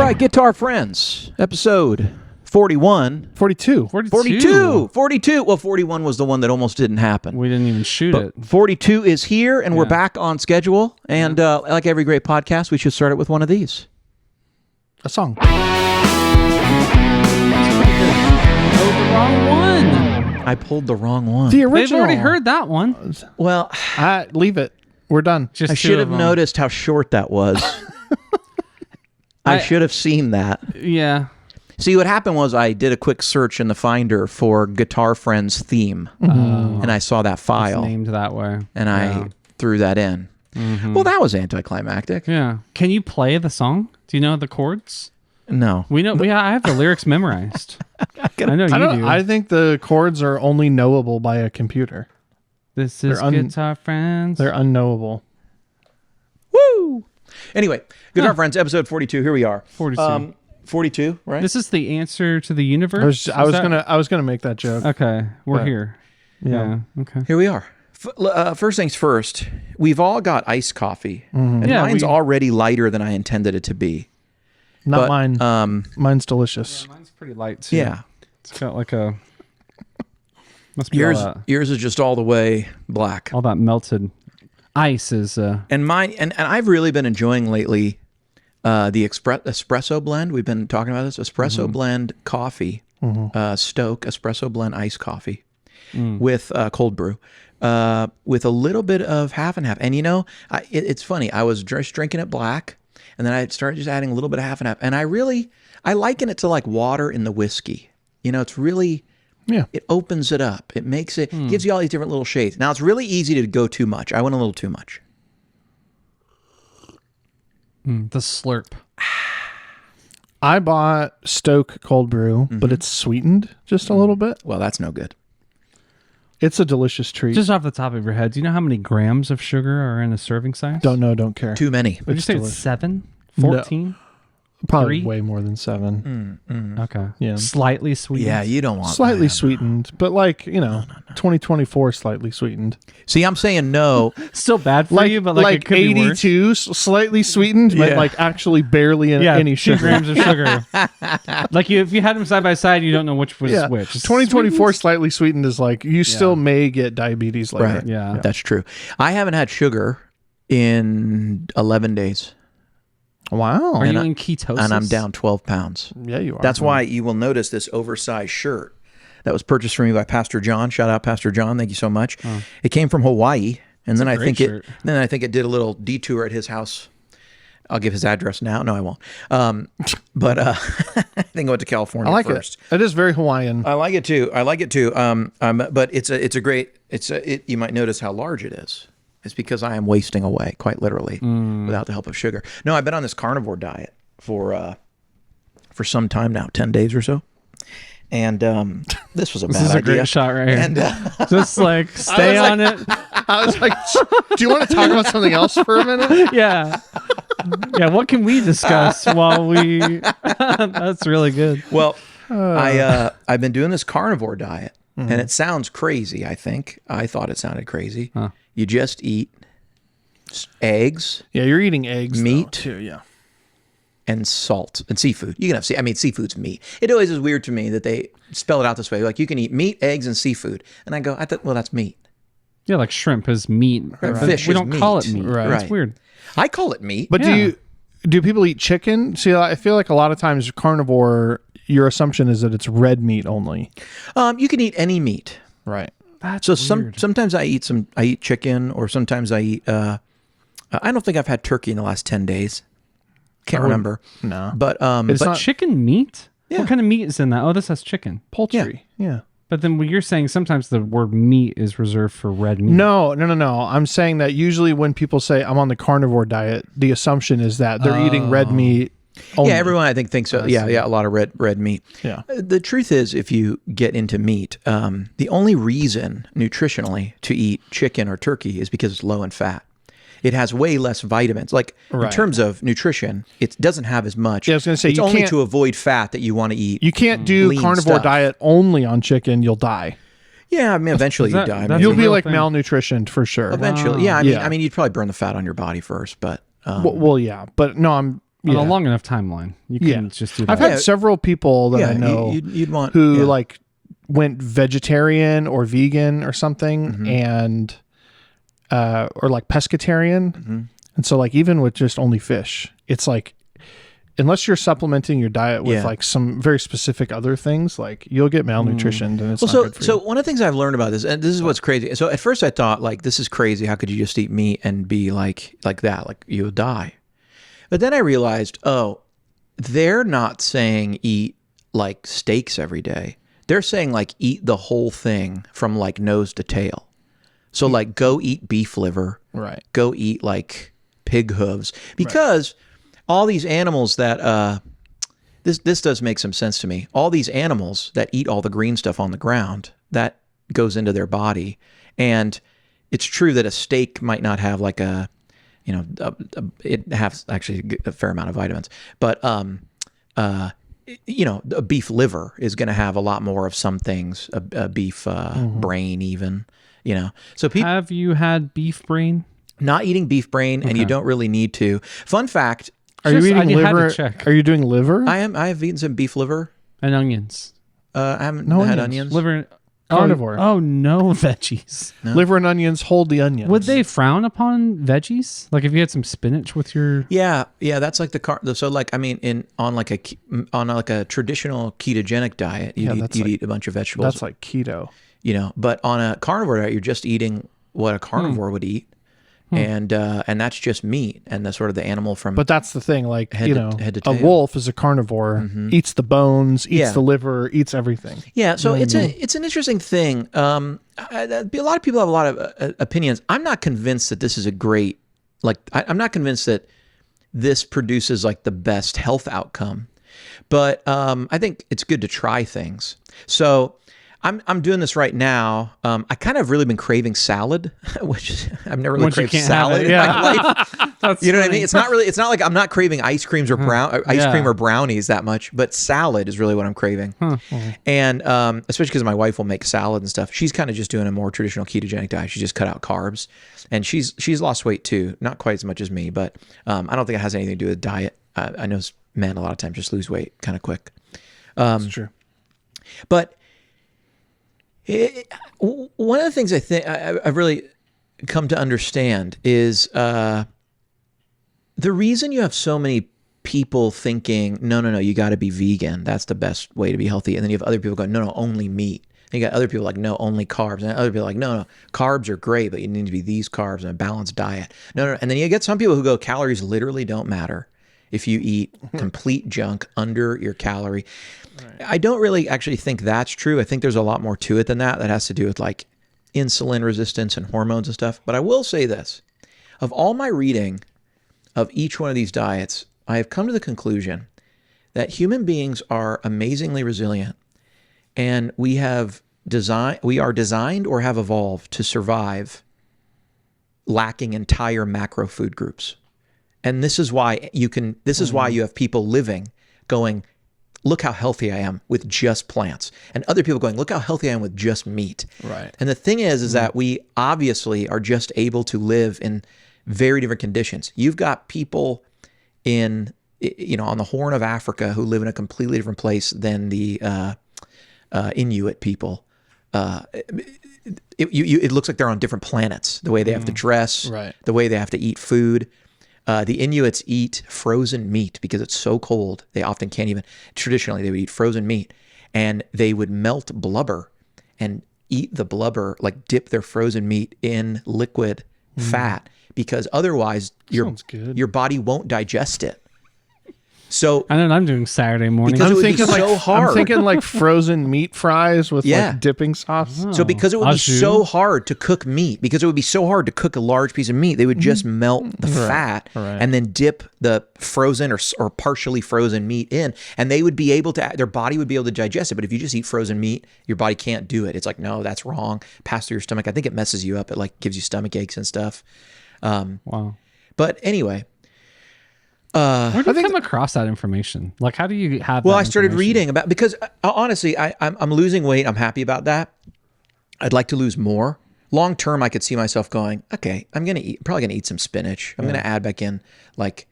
right, Guitar Friends, episode 41. 42. 42. Well, 41 was the one that almost didn't happen. We didn't even shoot it. 42 is here, and we're back on schedule. And like every great podcast, we should start it with one of these. A song. Oh, the wrong one. I pulled the wrong one. The original. They've already heard that one. Well, leave it. We're done. Just I should have noticed how short that was. I should have seen that. Yeah. See, what happened was I did a quick search in the Finder for Guitar Friends theme, and I saw that file. It's named that way. And I threw that in. Mm-hmm. Well, that was anticlimactic. Yeah. Can you play the song? Do you know the chords? No. We know. I have the lyrics memorized. I know you do. I think the chords are only knowable by a computer. This is Guitar Friends. They're unknowable. Woo! Anyway, Guitar Friends, episode 42. Here we are. 42. 42, right? This is the answer to the universe. I was gonna make that joke. Okay, we're here. Yeah. Okay. Here we are. First things first, we've all got iced coffee, and mine's already lighter than I intended it to be. Not mine. Mine's delicious. Yeah, mine's pretty light too. Yeah. It's got like a... Must be Yours is just all the way black. All that melted ice is... And mine, and I've really been enjoying lately the espresso blend. We've been talking about this. Espresso blend coffee, Stoke espresso blend iced coffee with cold brew. With a little bit of half and half. And you know, it's funny. I was just drinking it black, and then I started just adding a little bit of half and half. And I liken it to like water in the whiskey. You know, it's really, it opens it up. It makes it, gives you all these different little shades. Now, it's really easy to go too much. I went a little too much. the slurp. I bought Stoke cold brew, but it's sweetened just a little bit. Well, that's no good. It's a delicious treat. Just off the top of your head, do you know how many grams of sugar are in a serving size? Don't know, don't care. Too many. Would you say it's 7? 14? Probably 3? way more than 7. Okay. Yeah. Slightly sweet. Yeah, you don't want Slightly that. sweetened, but like, 2024 slightly sweetened. See, I'm saying no. Still bad for you, but like it could 82 be worse. slightly sweetened, but like actually barely any 2 sugar. grams of sugar. Like if you had them side by side, you don't know which was which. 2024 slightly sweetened is like you still may get diabetes later. Right. Yeah. That's true. I haven't had sugar in 11 days. Wow. Are you in ketosis? And I'm down 12 pounds. Yeah, you are. That's why you will notice this oversized shirt that was purchased for me by Pastor John. Shout out Pastor John. Thank you so much. It came from Hawaii. And then I think it did a little detour at his house. I'll give his address now. No, I won't. But I think I went to California I like first. it. It is very Hawaiian. I like it too. But you might notice how large it is. It's because I am wasting away, quite literally, without the help of sugar. No, I've been on this carnivore diet for some time now, 10 days or so. And this was a bad idea. This is a great shot right here. And, just like stay on it. I was like, do you want to talk about something else for a minute? Yeah. Yeah, what can we discuss while we... That's really good. Well, I've been doing this carnivore diet, and it sounds crazy, I think. I thought it sounded crazy. Huh. You just eat eggs. Yeah, you're eating eggs, meat, too. Yeah, and salt and seafood. You can have seafood's meat. It always is weird to me that they spell it out this way. Like you can eat meat, eggs, and seafood, and I thought, well, that's meat. Yeah, like shrimp is meat. Right. Fish we is don't call it meat. meat. Right. That's weird. I call it meat. but do people eat chicken? See, I feel like a lot of times carnivore, your assumption is that it's red meat only. You can eat any meat. Right. That's So weird. sometimes I eat chicken, or sometimes I eat. I don't think I've had turkey in the last 10 days. Can't remember. No, But It's but not chicken meat? Yeah. What kind of meat is in that? Oh, this has chicken. poultry. Yeah. But then what you're saying, sometimes the word meat is reserved for red meat. No. I'm saying that usually when people say I'm on the carnivore diet, the assumption is that they're eating red meat only. yeah, everyone I think thinks so. Yeah, a lot of red meat. Yeah. The truth is, if you get into meat, the only reason nutritionally to eat chicken or turkey is because it's low in fat. It has way less vitamins. Like in terms of nutrition, it doesn't have as much. Yeah, I was going to say, it's you only can't- to avoid fat that you want to eat. You can't do lean carnivore stuff. diet only on chicken. You'll die. Yeah, I mean, eventually you die. I mean, You'll be real like thing. malnutritioned for sure. eventually, Wow. yeah. I Yeah. mean, you'd probably burn the fat on your body first, but Well, yeah, but no, on a long enough timeline, you can just do that. I've had several people that I know you'd want who like went vegetarian or vegan or something, and or like pescatarian, and so like even with just only fish, it's like unless you're supplementing your diet with like some very specific other things, like you'll get malnutrition, and it's not good for so you. one of the things I've learned about this, and this is what's crazy. So at first I thought like this is crazy. How could you just eat meat and be like that? Like you'll die. But then I realized, oh, they're not saying eat like steaks every day. They're saying like eat the whole thing from like nose to tail. So like go eat beef liver. Right. Go eat like pig hooves. Because all these animals that this does make some sense to me. All these animals that eat all the green stuff on the ground, that goes into their body. And it's true that a steak might not have like a it has actually a fair amount of vitamins, but a beef liver is going to have a lot more of some things, a beef brain even, So people have you had beef brain? Not eating beef brain, and you don't really need to. Fun fact: Are you eating had to liver? check. Are you doing liver? I have eaten some beef liver. And onions. I haven't had onions. Liver. Carnivore. Oh, no veggies. No. Liver and onions hold the onions. Would they frown upon veggies? Like if you had some spinach with your... Yeah, that's like so like I mean on like a traditional ketogenic diet, you'd eat a bunch of vegetables. That's like keto. But on a carnivore diet, you're just eating what a carnivore would eat. And that's just meat and the sort of the animal from. But that's the thing, like head to a tail. wolf is a carnivore, eats the bones, eats the liver, eats everything. Yeah, so it's an interesting thing. A lot of people have a lot of opinions. I'm not convinced that this is a great I'm not convinced that this produces like the best health outcome, but I think it's good to try things. So. I'm doing this right now. I kind of really been craving salad, which I've never really craved salad in my life. You know what I mean? It's not like I'm not craving ice cream or brownies that much, but salad is really what I'm craving. And especially because my wife will make salad and stuff. She's kind of just doing a more traditional ketogenic diet. She just cut out carbs, and she's lost weight too, not quite as much as me, but I don't think it has anything to do with diet. I know men a lot of times just lose weight kind of quick. That's true. But one of the things I think I've really come to understand is the reason you have so many people thinking, no, you got to be vegan. That's the best way to be healthy. And then you have other people going, no, only meat. And you got other people like, no, only carbs. And other people like, no, carbs are great, but you need to be these carbs and a balanced diet. No. And then you get some people who go, calories literally don't matter if you eat complete junk under your calorie. Right. I don't really actually think that's true. I think there's a lot more to it than that. That has to do with like insulin resistance and hormones and stuff. But I will say this. Of all my reading of each one of these diets, I have come to the conclusion that human beings are amazingly resilient, and we are designed or have evolved to survive lacking entire macro food groups. And this is why you have people living going, look how healthy I am with just plants. And other people going, look how healthy I am with just meat. Right. And the thing is that we obviously are just able to live in very different conditions. You've got people on the Horn of Africa who live in a completely different place than the Inuit people. It looks like they're on different planets, the way they have to dress, the way they have to eat food. The Inuits eat frozen meat because it's so cold. They often can't even, traditionally they would eat frozen meat, and they would melt blubber and eat the blubber, like dip their frozen meat in liquid fat, because otherwise your body won't digest it. So I know I'm doing Saturday morning. Because it would be so hard. I'm thinking like frozen meat fries with like dipping sauce. So because it would be so hard to cook meat, because it would be so hard to cook a large piece of meat, they would just melt the fat and then dip the frozen or partially frozen meat in, and they would be able to, their body would be able to digest it. But if you just eat frozen meat, your body can't do it. It's like, no, that's wrong. Pass through your stomach. I think it messes you up. It like gives you stomach aches and stuff. Wow. But anyway. Where do you come across that information? Like, how do you have that I started reading about, because honestly, I'm losing weight. I'm happy about that. I'd like to lose more. Long term, I could see myself going, okay, I'm probably going to eat some spinach. I'm going to add back in like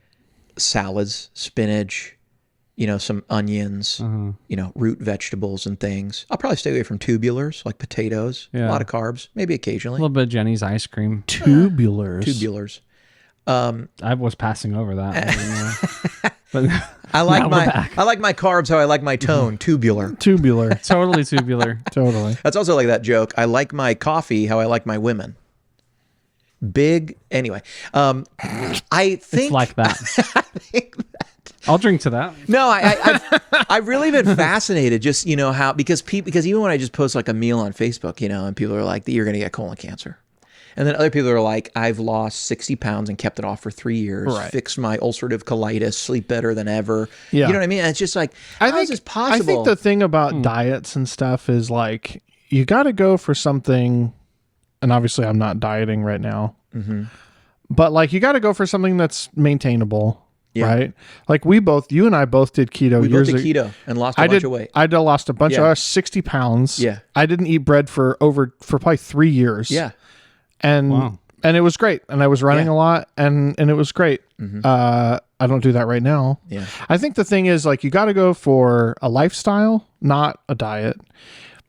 salads, spinach, some onions, root vegetables and things. I'll probably stay away from tubulars like potatoes, a lot of carbs, maybe A occasionally. little bit of Jenny's ice cream. Tubulars. I was passing over that. But I like now we're back. I like my carbs how I like my tone, tubular. Tubular. Totally tubular. Totally. That's also like that joke. I like my coffee how I like my women. Big. Anyway, I think It's like that. I think I'll drink to that. no, I've really been fascinated just, how, because even when I just post like a meal on Facebook, and people are like, you're going to get colon cancer. And then other people are like, I've lost 60 pounds and kept it off for 3 years, fixed my ulcerative colitis, sleep better than ever. Yeah. You know what I mean? And it's just like, how is this possible? I think the thing about diets and stuff is like, you got to go for something, and obviously I'm not dieting right now, but like you got to go for something that's maintainable, right? Like you and I both did keto we years both ago. did keto and lost a bunch of weight. I lost a bunch of 60 pounds. Yeah. I didn't eat bread for probably 3 years. Yeah. And it was great. And I was running a lot and it was great. I don't do that right now. Yeah. I think the thing is like, you got to go for a lifestyle, not a diet.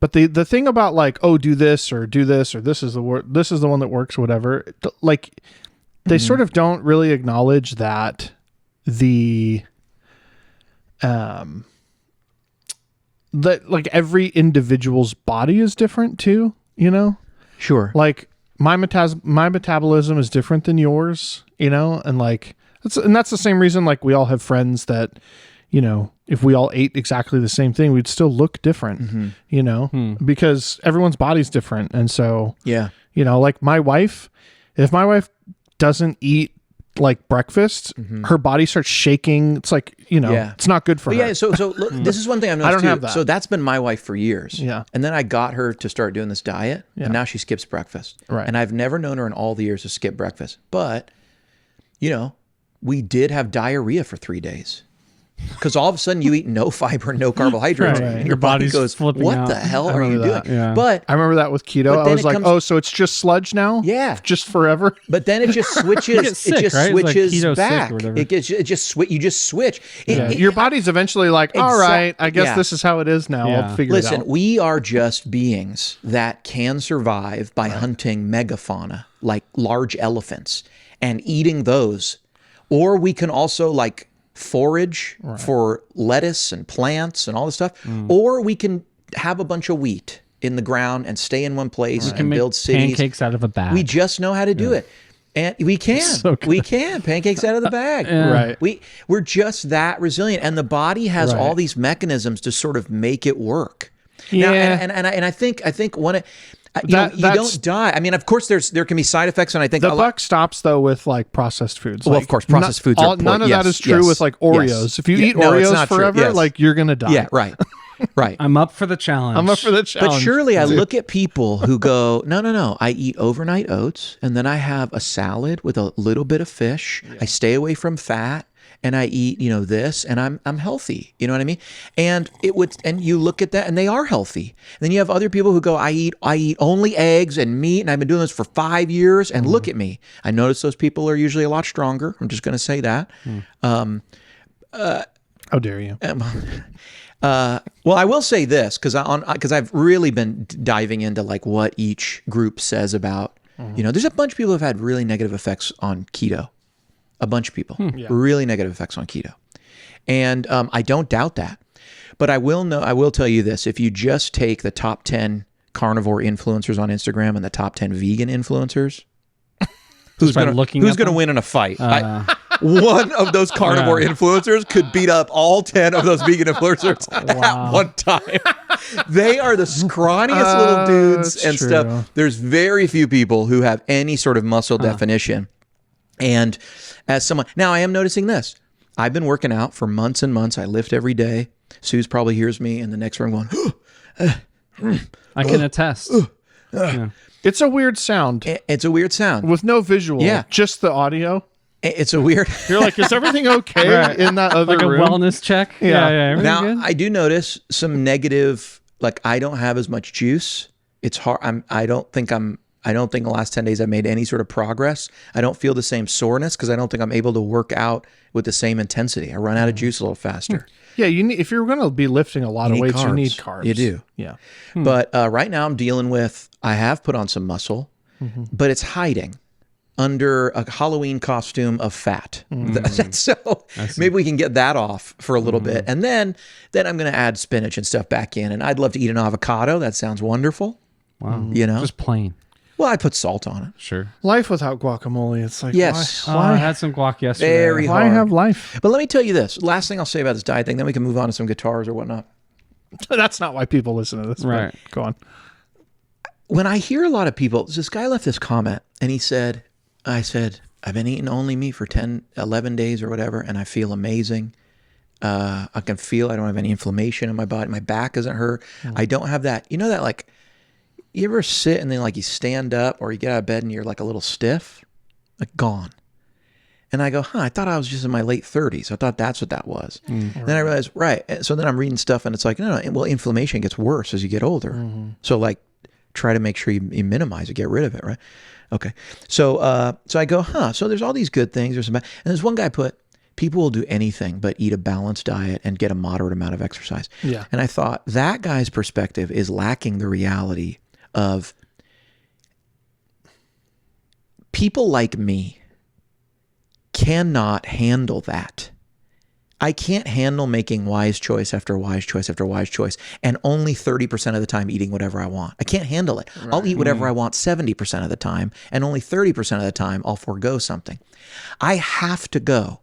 But the thing about like, do this or this is the one that works, whatever. Like they sort of don't really acknowledge that that like every individual's body is different too, Sure. like my metabolism is different than yours, and like that's the same reason like we all have friends that, if we all ate exactly the same thing, we'd still look different, because everyone's body's different. And so, like if my wife doesn't eat like breakfast, her body starts shaking. It's like, it's not good for her. Yeah. So look, this is one thing I've noticed I don't too. have that. So that's been my wife for years. Yeah. And then I got her to start doing this diet, and now she skips breakfast. Right. And I've never known her in all the years to skip breakfast. But, we did have diarrhea for 3 days. Because all of a sudden you eat no fiber, no carbohydrates, Right. and Your body body's goes, flipping what out. the hell are you remember doing? that, yeah. But I remember that with keto. But I then was it like, comes- so it's just sludge now? Yeah. Just forever? But then it just switches. get sick, it just right? It's like switches keto sick or back. whatever. You just switch. Your body's eventually like, all right, I guess yeah. this is how it is now. Yeah. I'll figure it Listen, out. we are just beings that can survive by hunting megafauna, like large elephants, and eating those. Or we can also like forage for lettuce and plants and all this stuff. Or we can have a bunch of wheat in the ground and stay in one place and Make build cities. pancakes out of a bag. We just know how to do it. And we can. So good. We can. Pancakes out of the bag. Right. We're just that resilient. And the body has all these mechanisms to sort of make it work. Now, Yeah. and I think one you That's- don't die. I mean, of course there can be side effects, and I think The buck stops though with like processed foods. Well, Like, of course, processed foods are none of yes, that is true yes, with like yes. Oreos. If you Yeah, eat no, it's Oreos not true. forever, Yes. like you're gonna die. Yeah, right. Right. I'm up for the challenge. I'm up for the challenge. But surely I look at people who go, no, I eat overnight oats, and then I have a salad with a little bit of fish. I stay away from fat, and I eat, this, and I'm healthy. You know what I mean? And and you look at that, and they are healthy. And then you have other people who go, I eat only eggs and meat, and I've been doing this for 5 years, and look at me. I notice those people are usually a lot stronger. I'm just going to say that. How dare you? Well, I will say this because I've really been diving into like what each group says about, there's a bunch of people who've had really negative effects on keto. A bunch of people, really negative effects on keto. And I don't doubt that. But I will tell you this. If you just take the top 10 carnivore influencers on Instagram and the top 10 vegan influencers, who's going to win in a fight? One of those carnivore influencers could beat up all 10 of those vegan influencers at one time. They are the scrawniest little dudes that's and true. stuff. There's very few people who have any sort of muscle definition. And as someone, now I am noticing this. I've been working out for months and months. I lift every day. Sooze probably hears me in the next room going, I can attest. Yeah. It's a weird sound it's a weird sound. with no visual. Yeah. Just the audio. It's a weird. You're like, is everything okay Right. in that other Like a room? wellness check. Yeah. Everything Now, good? I do notice some negative, like I don't have as much juice. It's hard. I I don't think in the last 10 days I've made any sort of progress. I don't feel the same soreness because I don't think I'm able to work out with the same intensity. I run out of juice a little faster. Yeah, you need, if you're going to be lifting a lot of need weights, you carbs. need carbs. You do. Yeah. But right now I'm dealing with, I have put on some muscle, but it's hiding under a Halloween costume of fat. So maybe we can get that off for a little bit. And then I'm going to add spinach and stuff back in. And I'd love to eat an avocado. That sounds wonderful. Wow. You know? Just plain. Well, I put salt on it. Sure. Life without guacamole, it's like, Yes. Oh, I had some guac yesterday. Very why hard. have life? But let me tell you this. Last thing I'll say about this diet thing, then we can move on to some guitars or whatnot. That's not why people listen to this. but Right. Go on. When I hear a lot of people, this guy left this comment and he said, I said, I've been eating only meat for 10, 11 days or whatever, and I feel amazing. I can feel I don't have any inflammation in my body. My back isn't hurt. I don't have that. You know that, like, you ever sit and then like you stand up or you get out of bed and you're like a little stiff? Like gone. And I go, I thought I was just in my late 30s. I thought that's what that was. And then I realized, right. So then I'm reading stuff and it's like, no, well, inflammation gets worse as you get older. So like try to make sure you minimize it, get rid of it, right? Okay. So so I go, so there's all these good things. There's some bad. And there's one guy put, people will do anything but eat a balanced diet and get a moderate amount of exercise. Yeah. And I thought that guy's perspective is lacking the reality of people like me cannot handle that. I can't handle making wise choice after wise choice after wise choice and only 30% of the time eating whatever I want. I can't handle it. Right. I'll eat whatever I want 70% of the time and only 30% of the time I'll forego something. I have to go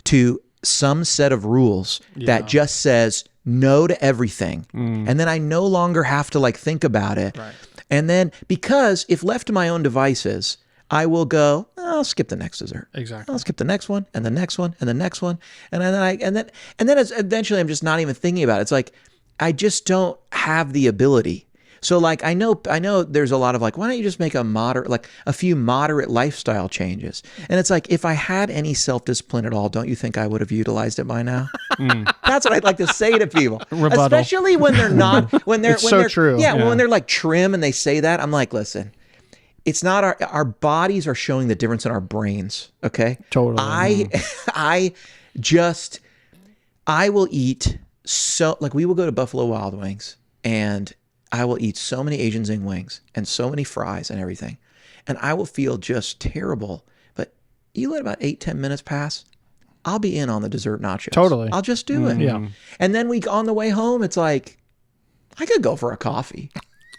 to some set of rules that just says no to everything. And then I no longer have to like think about it. Right. And then because if left to my own devices, I will go, I'll skip the next dessert. Exactly. I'll skip the next one and the next one and the next one. And then eventually I'm just not even thinking about it. It's like, I just don't have the ability. So like, I know there's a lot of like, why don't you just make a few moderate lifestyle changes? And it's like, if I had any self-discipline at all, don't you think I would have utilized it by now? That's what I'd like to say to people. Rebuttal. Especially when they're not, when they're true. Yeah, when they're like trim and they say that, I'm like, listen, it's not our bodies are showing the difference in our brains. Okay. Totally. I will eat so, like we will go to Buffalo Wild Wings and I will eat so many Asian Zing wings and so many fries and everything. And I will feel just terrible. But you let about 8-10 minutes pass, I'll be in on the dessert nachos. Totally. I'll just do it. Yeah. And then on the way home, it's like, I could go for a coffee.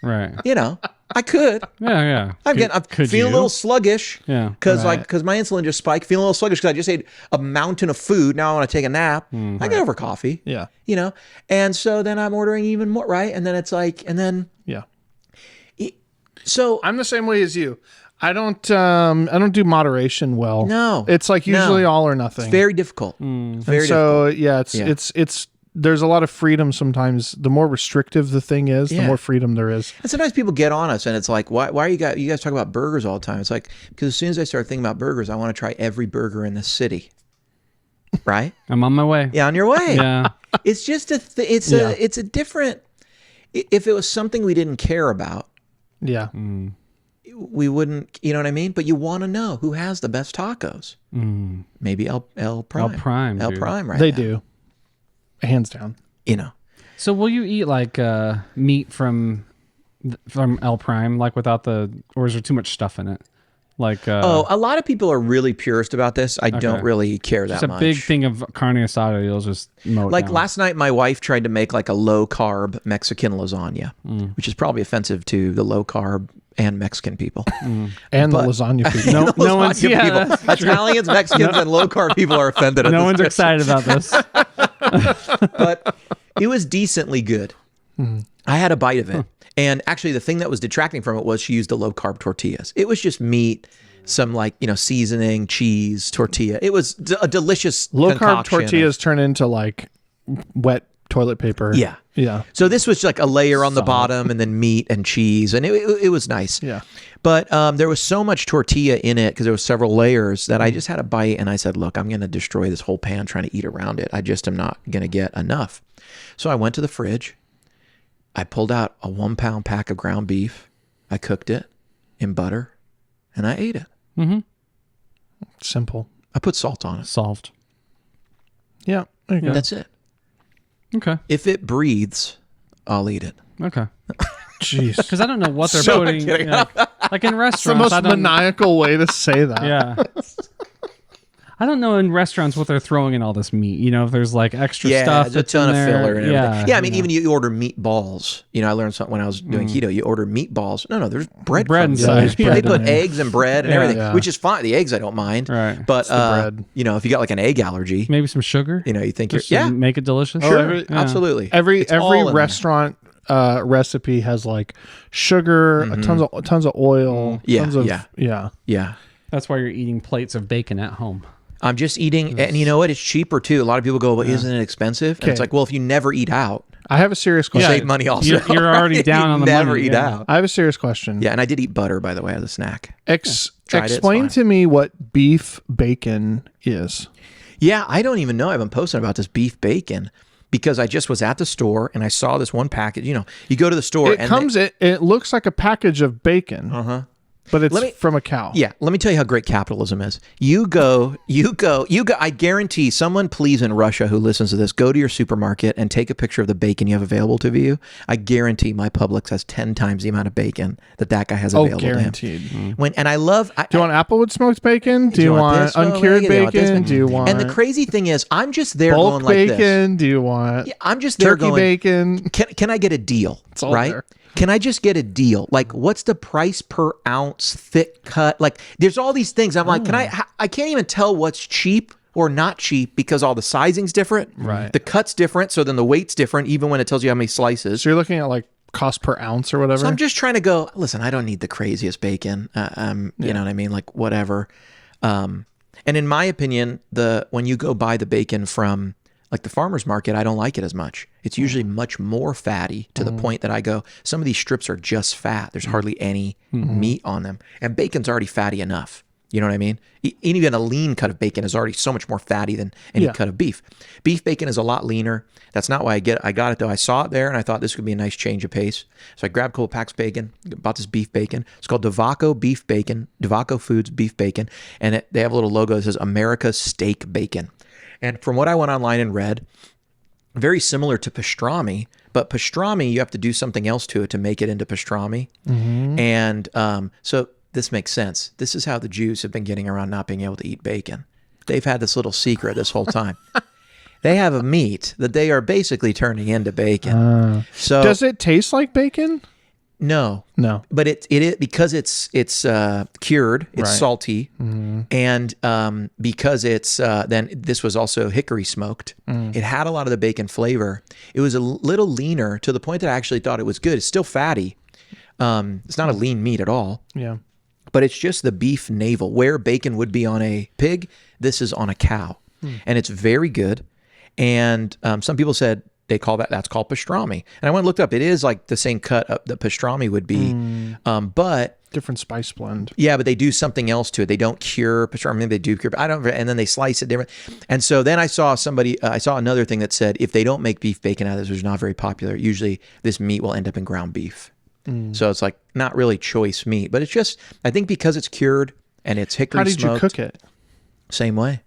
Right. You know, I could. Yeah. I'm feeling a little sluggish. Yeah. Because my insulin just spiked. Feeling a little sluggish because I just ate a mountain of food. Now I want to take a nap. I go for coffee. Yeah. You know, and so then I'm ordering even more, right? And then it's like, yeah. So I'm the same way as you. I don't do moderation well. No. It's like usually all or nothing. It's very difficult. Very so difficult. yeah, it's there's a lot of freedom sometimes. The more restrictive the thing is, the more freedom there is. And sometimes people get on us and it's like, why are you guys talk about burgers all the time? It's like, because as soon as I start thinking about burgers, I want to try every burger in the city. Right? I'm on my way. Yeah, on your way. Yeah. It's just it's a different, if it was something we didn't care about, Yeah. we wouldn't, you know what I mean? But you want to know who has the best tacos. Maybe El Prime. El Prime, El dude. Prime, right They now. do. Hands down. You know. So will you eat like meat from El Prime, like without or is there too much stuff in it? Like a lot of people are really purist about this. I don't really care that it's a much. big thing of carne asada. You'll just mow it Like down. last night, my wife tried to make like a low carb Mexican lasagna, which is probably offensive to the low carb and Mexican people. And the lasagna people. No one's Lasagna people. Italians, Mexicans, and low carb people are offended. At no this one's recipe. excited about this. But it was decently good. I had a bite of it. And actually the thing that was detracting from it was she used the low carb tortillas. It was just meat, some like, seasoning, cheese, tortilla. It was a delicious Low carb concoction. tortillas turn into like wet toilet paper. Yeah. Yeah. So this was like a layer on the bottom and then meat and cheese. And it was nice. Yeah. But there was so much tortilla in it because there was several layers that I just had a bite and I said, look, I'm going to destroy this whole pan trying to eat around it. I just am not going to get enough. So I went to the fridge. I pulled out a 1-pound pack of ground beef. I cooked it. in butter, and I ate it. Simple. I put salt on it. Solved. Yeah. There you go. That's it. Okay. If it breathes, I'll eat it. Okay. Jeez. Because I don't know what they're So putting. kidding. Like in It's the restaurants, most maniacal way to say that. Yeah. I don't know in restaurants what they're throwing in all this meat. You know, if there's like extra stuff there's a that's ton in of there. filler and everything. Yeah, I mean, you know. even you order meatballs. You know, I learned something when I was doing keto. You order meatballs. No, there's bread. Bread crumbs. inside. Yeah, They bread put in there. eggs and bread and Yeah. everything, Yeah. which is fine. The eggs I don't mind. Right. But bread. you know, if you got like an egg allergy, Maybe some sugar. you know, you think Just you're to make it delicious. sure, Yeah. absolutely. Every It's all in there. restaurant recipe has like sugar, tons of oil, Yeah, tons of yeah. Yeah. That's why you're eating plates of bacon at home. I'm just eating, and you know what? It's cheaper too. A lot of people go, "Well, isn't it expensive?" And it's Okay. like, well, if you never eat out, I have a serious you question. save money also. You're already down You on the never money, eat yeah. out. I have a serious question. Yeah, and I did eat butter, by the way, as a snack. Tried it, it's Explain fine. to me what beef bacon is. Yeah, I don't even know. I've been posting about this beef bacon because I just was at the store and I saw this one package. You know, you go to the store It and comes. It looks like a package of bacon, but it's Let me- from a cow. yeah, let me tell you how great capitalism is. You go. I guarantee someone, please, in Russia who listens to this, go to your supermarket and take a picture of the bacon you have available to you. I guarantee my Publix has 10 times the amount of bacon that guy has Oh, available guaranteed. to him. And I love. Do you want Applewood smoked bacon? Do you want this? Oh, uncured yeah, do you want this? bacon? Do you want And the crazy thing is, I'm just there bulk going like this. bacon? Do you want Yeah, I'm just there turkey going. bacon? Can I get a deal? all Right? there. Can I just get a deal? Like, what's the price per ounce, thick cut? Like, there's all these things. I'm like, I can't even tell what's cheap or not cheap because all the sizing's different. Right. The cut's different. So then the weight's different, even when it tells you how many slices. So you're looking at like cost per ounce or whatever. So I'm just trying to go, listen, I don't need the craziest bacon. You know what I mean? Like, whatever. And in my opinion, when you go buy the bacon from like the farmer's market, I don't like it as much. It's usually much more fatty to the point that I go, some of these strips are just fat. There's hardly any meat on them. And bacon's already fatty enough. You know what I mean? Even a lean cut of bacon is already so much more fatty than any cut of beef. Beef bacon is a lot leaner. That's not why I got it though. I saw it there and I thought this would be a nice change of pace. So I grabbed a couple packs of bacon, bought this beef bacon. It's called Devaco Beef Bacon, Devaco Foods Beef Bacon. And they have a little logo that says America's Steak Bacon. And from what I went online and read, very similar to pastrami, but pastrami, you have to do something else to it to make it into pastrami. And so this makes sense. This is how the Jews have been getting around not being able to eat bacon. They've had this little secret this whole time. They have a meat that they are basically turning into bacon. So Does it taste like bacon? no, No. but it because it's cured, it's Right. salty, and because it's then this was also hickory smoked. It had a lot of the bacon flavor. It was a little leaner to the point that I actually thought it was good. It's still fatty. It's not a lean meat at all, Yeah. but it's just the beef navel where bacon would be on a pig. This is on a cow, and it's very good. And some people said that's called pastrami. And I went and looked up. It is like the same cut that pastrami would be, but Different spice blend. yeah, but they do something else to it. They don't cure pastrami. Maybe they do cure, but I don't. And then they slice it different. And so then I saw another thing that said if they don't make beef bacon out of this, which is not very popular, usually this meat will end up in ground beef. So it's like not really choice meat, but it's just I think because it's cured and it's hickory How did smoked. you cook it? Same way.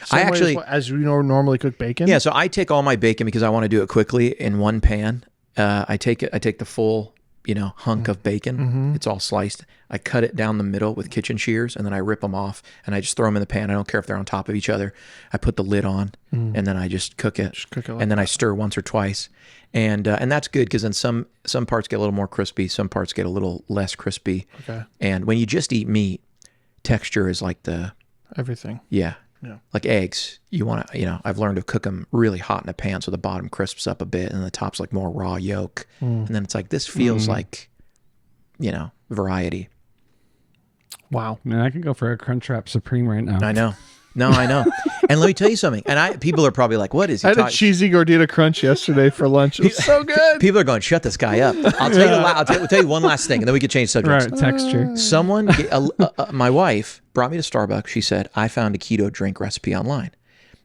Same way as you normally cook bacon. Yeah, so I take all my bacon because I want to do it quickly in one pan. I take the full, hunk of bacon. It's all sliced. I cut it down the middle with kitchen shears, and then I rip them off, and I just throw them in the pan. I don't care if they're on top of each other. I put the lid on, and then I just cook it. cook it like and then I stir once or twice, and that's good because then some parts get a little more crispy, some parts get a little less crispy. Okay. And when you just eat meat, texture is like Everything. yeah. Yeah. Like eggs, you want to, I've learned to cook them really hot in a pan so the bottom crisps up a bit and the top's like more raw yolk. And then it's like, this feels like, variety. Wow. Man, I could go for a Crunchwrap Supreme right now. I know. No, I know. And let me tell you something. And people are probably like, what is he I had a talking? cheesy gordita crunch yesterday for lunch. It was so good. People are going, shut this guy up. I'll tell you one last thing and then we could change subjects. Right, texture. Someone, my wife brought me to Starbucks. She said, I found a keto drink recipe online.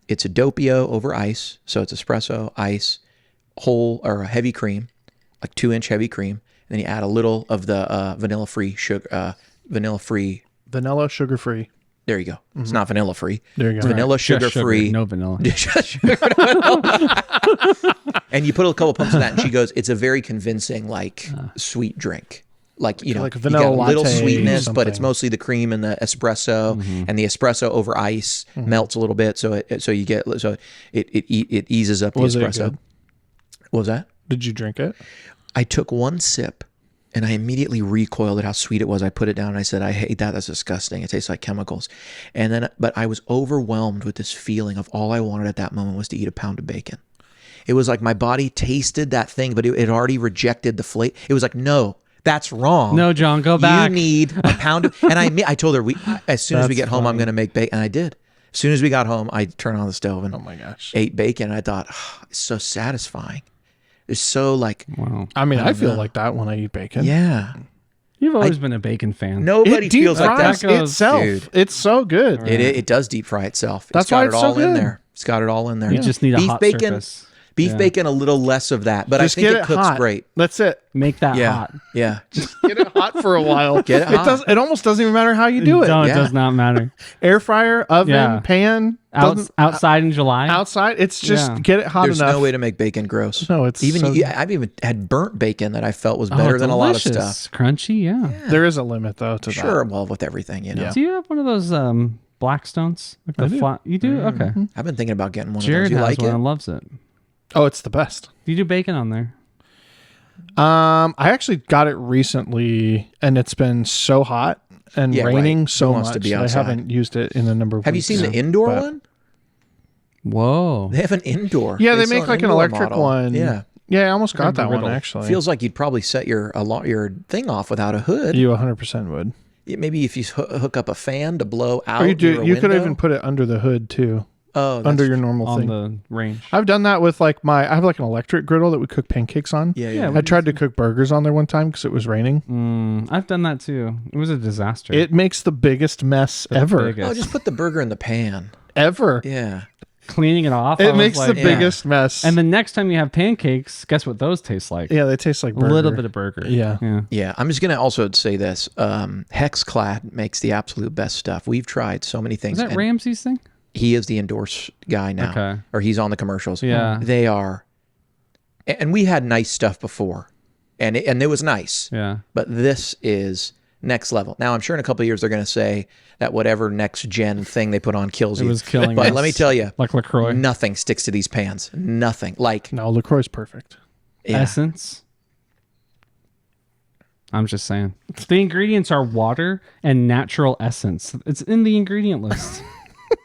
It's a doppio over ice. So it's espresso, ice, whole or a heavy cream, like 2-inch heavy cream. And then you add a little of the vanilla-free sugar, vanilla free. Vanilla, sugar free. There you go. It's not vanilla free. There you go. It's vanilla, Just sugar free. no vanilla. Just sugar, no vanilla. And you put a couple pumps of that, and she goes, "It's a very convincing, like sweet drink. Like you know, Like a you vanilla got a little latte or sweetness, but it's something. mostly the cream and the espresso, and the espresso over ice melts a little bit, so it eases up the Was it espresso. good? What was that? Did you drink it? I took one sip and I immediately recoiled at how sweet it was. I put it down and I said, I hate that. That's disgusting. It tastes like chemicals. And then, but I was overwhelmed with this feeling of all I wanted at that moment was to eat a pound of bacon. It was like my body tasted that thing, but it had already rejected the flavor. It was like, no, that's wrong. No, John, go back. You need a pound of, and I told her, as soon as we get home, I'm going to make bacon. And I did. As soon as we got home, I turned on the stove and Oh my gosh. ate bacon. And I thought, it's so satisfying. It's so like, Wow. I mean, I feel like that when I eat bacon. yeah. You've always been a bacon fan. Nobody It deep feels like fries that. goes- itself. Dude. It's so good. It does deep fry itself. That's it's got why it it's all so in good. there. It's got it all in there. You just need a hot surface. Beef Yeah. bacon, a little less of that, but Just I think get it cooks hot. great. That's it. Make that Yeah, hot. yeah. Get it hot for a while. Get it hot. It almost doesn't even matter how you do it. No, Yeah. it does not matter. Air fryer, oven, Yeah. pan, doesn't- Outside in July. outside. It's just Yeah. get it hot There's enough. no way to make bacon gross. No, it's even so- I've even had burnt bacon that I felt was Oh, better than a lot of delicious. stuff. Crunchy, yeah. There is a limit though to Sure, well, with everything, you know. Yeah. Do you have one of those Blackstones? Like the flat. You do? Okay. I've been thinking about getting one Jared of those. You has like one it? and loves it. that. Oh, it's the best. Do you do bacon on there? I actually got it recently, and it's been so hot and Yeah, right. raining Who so wants much to be that I outside? haven't used it in a number of Have you weeks. seen the indoor But- one? Whoa. They have an indoor. Yeah, they sell make like an indoor electric model. one. Yeah. Yeah, I almost got that one griddle. actually. Feels like you'd probably set your thing off without a hood. you 100% would. Maybe if you hook up a fan to blow out Or you do. your You could window. even put it under the hood too, Oh, that's under your normal On thing. the range. I've done that with like I have like an electric griddle that we cook pancakes on. Yeah, Yeah, yeah. I tried to cook burgers on there one time because it was raining. I've done that too. It was a disaster. It makes the biggest mess ever. biggest. Oh, just put the burger in the pan. Ever. Yeah. Cleaning it off. I It was makes the like, Yeah. biggest mess. And the next time you have pancakes, guess what those taste like? yeah, they taste like A burger. little bit of burger. Yeah. Yeah. Yeah. I'm just going to also say this. Hexclad makes the absolute best stuff. We've tried so many Is things. that and Ramsey's thing? he is the endorse guy now. Okay. Or he's on the commercials. Yeah. They are. And we had nice stuff before. And it was nice. Yeah. But this is next level. Now, I'm sure in a couple of years they're going to say that whatever next gen thing they put on kills It you. was killing But us. let me tell you, Like LaCroix. nothing sticks to these pans. Nothing. Like, No, LaCroix's perfect. yeah. Essence. I'm just saying. The ingredients are water and natural essence. It's in the ingredient list.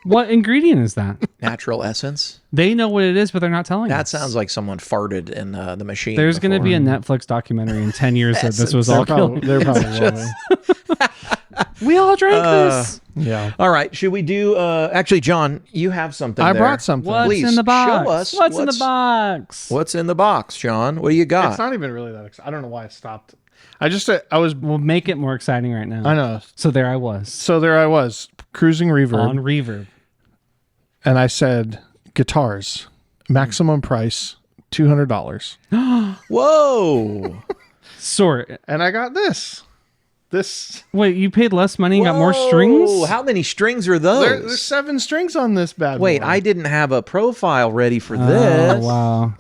What ingredient is that? Natural essence. They know what it is, but they're not telling That us. sounds like someone farted in the machine. There's going to before. be a Netflix documentary in 10 years that this was all killing. There probably will be. We all drank this. Yeah. All right. Should we do? Actually, John, you have something. I there. brought something. What's Please, in the box? show us What's in the box? What's in the box, John? What do you got? It's not even really that exciting. I don't know why I stopped. I was. We'll make it more exciting right now. I know. So there I was So there I was, cruising reverb, on reverb. and I said, guitars, maximum price, $200. Whoa! Sort. And I got this. Wait, you paid less money and got more Whoa, strings? How many strings are those? There's 7 strings on this bad Wait, boy. I didn't have a profile ready for Oh, this. wow.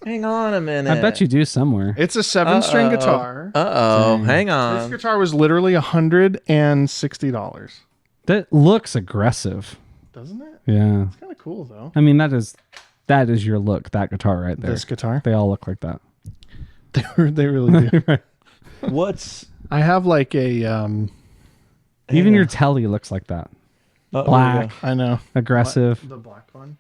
Hang on a minute. I bet you do somewhere. It's a 7-string guitar. Hang This on. guitar was literally $160. That looks aggressive. Doesn't it? Yeah. Kind of cool though. I mean, that is your look, that guitar right there. This guitar. They all look like that. They really do. What's I have like a Even your telly looks like that. Black, I know. aggressive. The black one.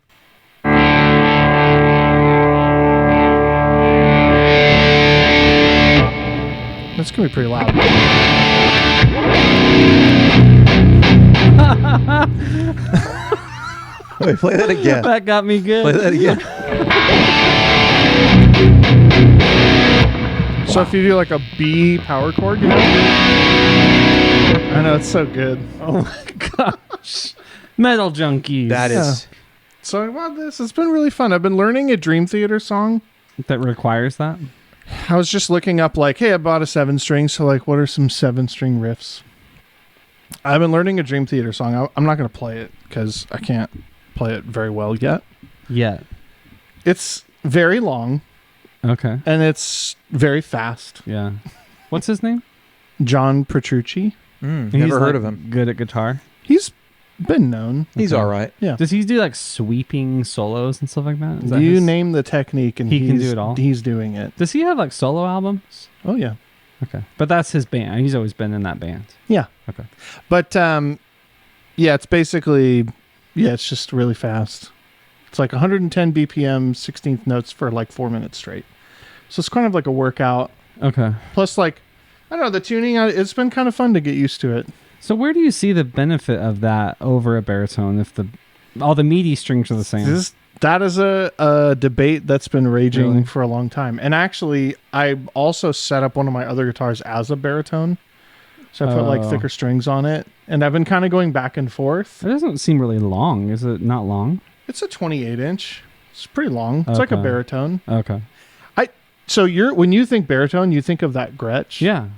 That's gonna be pretty loud. Wait, play that again. That got me good. Play that again. So if you do like a B power chord, you know? I know, it's so good. Oh my gosh. Metal junkies. That is. So I bought this. It's been really fun. I've been learning a Dream Theater song. That requires that. I was just looking up like, hey, I bought a 7-string, so like what are some 7-string riffs? I've been learning a Dream Theater song. I'm not going to play it because I can't play it very well yet. Yeah. It's very long Okay. and it's very fast. Yeah. What's his name? John Petrucci. Never heard of him. Good at guitar. He's been known. He's all right. Yeah. Does he do like sweeping solos and stuff like that? Is that You his- name the technique and He can do it all? He's doing it. Does he have like solo albums? Oh, yeah. Okay. But that's his band. He's always been in that band. Yeah. Okay. But, yeah, it's basically, it's just really fast. It's like 110 BPM, 16th notes for like 4 minutes straight. So it's kind of like a workout. Okay. Plus, like, I don't know, the tuning, it's been kind of fun to get used to it. So where do you see the benefit of that over a baritone if all the meaty strings are the same? That is a debate that's been raging Really? for a long time. And actually, I also set up one of my other guitars as a baritone. So I put like Oh. thicker strings on it. And I've been kind of going back and forth. It doesn't seem really long. Is it not long? It's a 28 inch. It's pretty long. It's like a Okay. baritone. Okay. So when you think baritone, you think of that Gretsch. Yeah.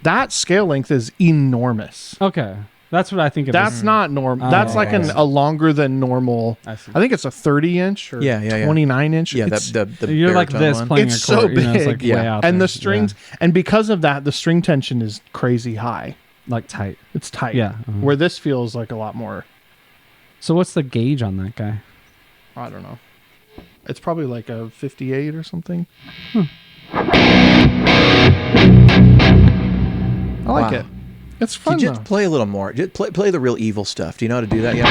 That scale length is enormous. Okay. That's what I think of. That's not normal. Oh, That's like I see. a longer than normal. I see. I think it's a 30 inch or Yeah. 29 inch. Yeah, It's- the You're like baritone this one. playing It's a chord. so You know, it's like big, way out and there. the strings, and because of that, the string tension is crazy high. Yeah. Like tight. It's tight. Yeah. Where this feels like a lot more. So what's the gauge on that guy? I don't know. It's probably like a 58 or something. I like Wow. it. It's Could fun you though. just play a little more? Just play the real evil stuff. Do you know how to do that yet?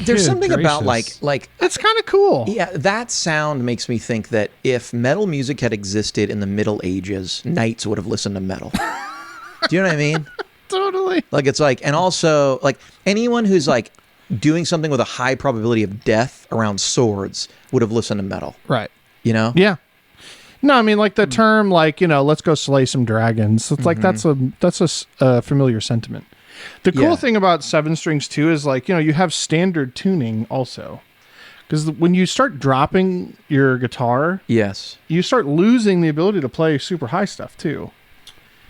There's Good something about gracious. like It's kind of cool. yeah, that sound makes me think that if metal music had existed in the Middle Ages, knights would have listened to metal. Do you know what I mean? Totally. Like it's like, and also like anyone who's like doing something with a high probability of death around swords would have listened to metal. Right. You know? Yeah. No, I mean like the term like, let's go slay some dragons. It's like that's a familiar sentiment. The cool Yeah. thing about 7 strings too is like, you have standard tuning also. Because when you start dropping your guitar, Yes. you start losing the ability to play super high stuff too.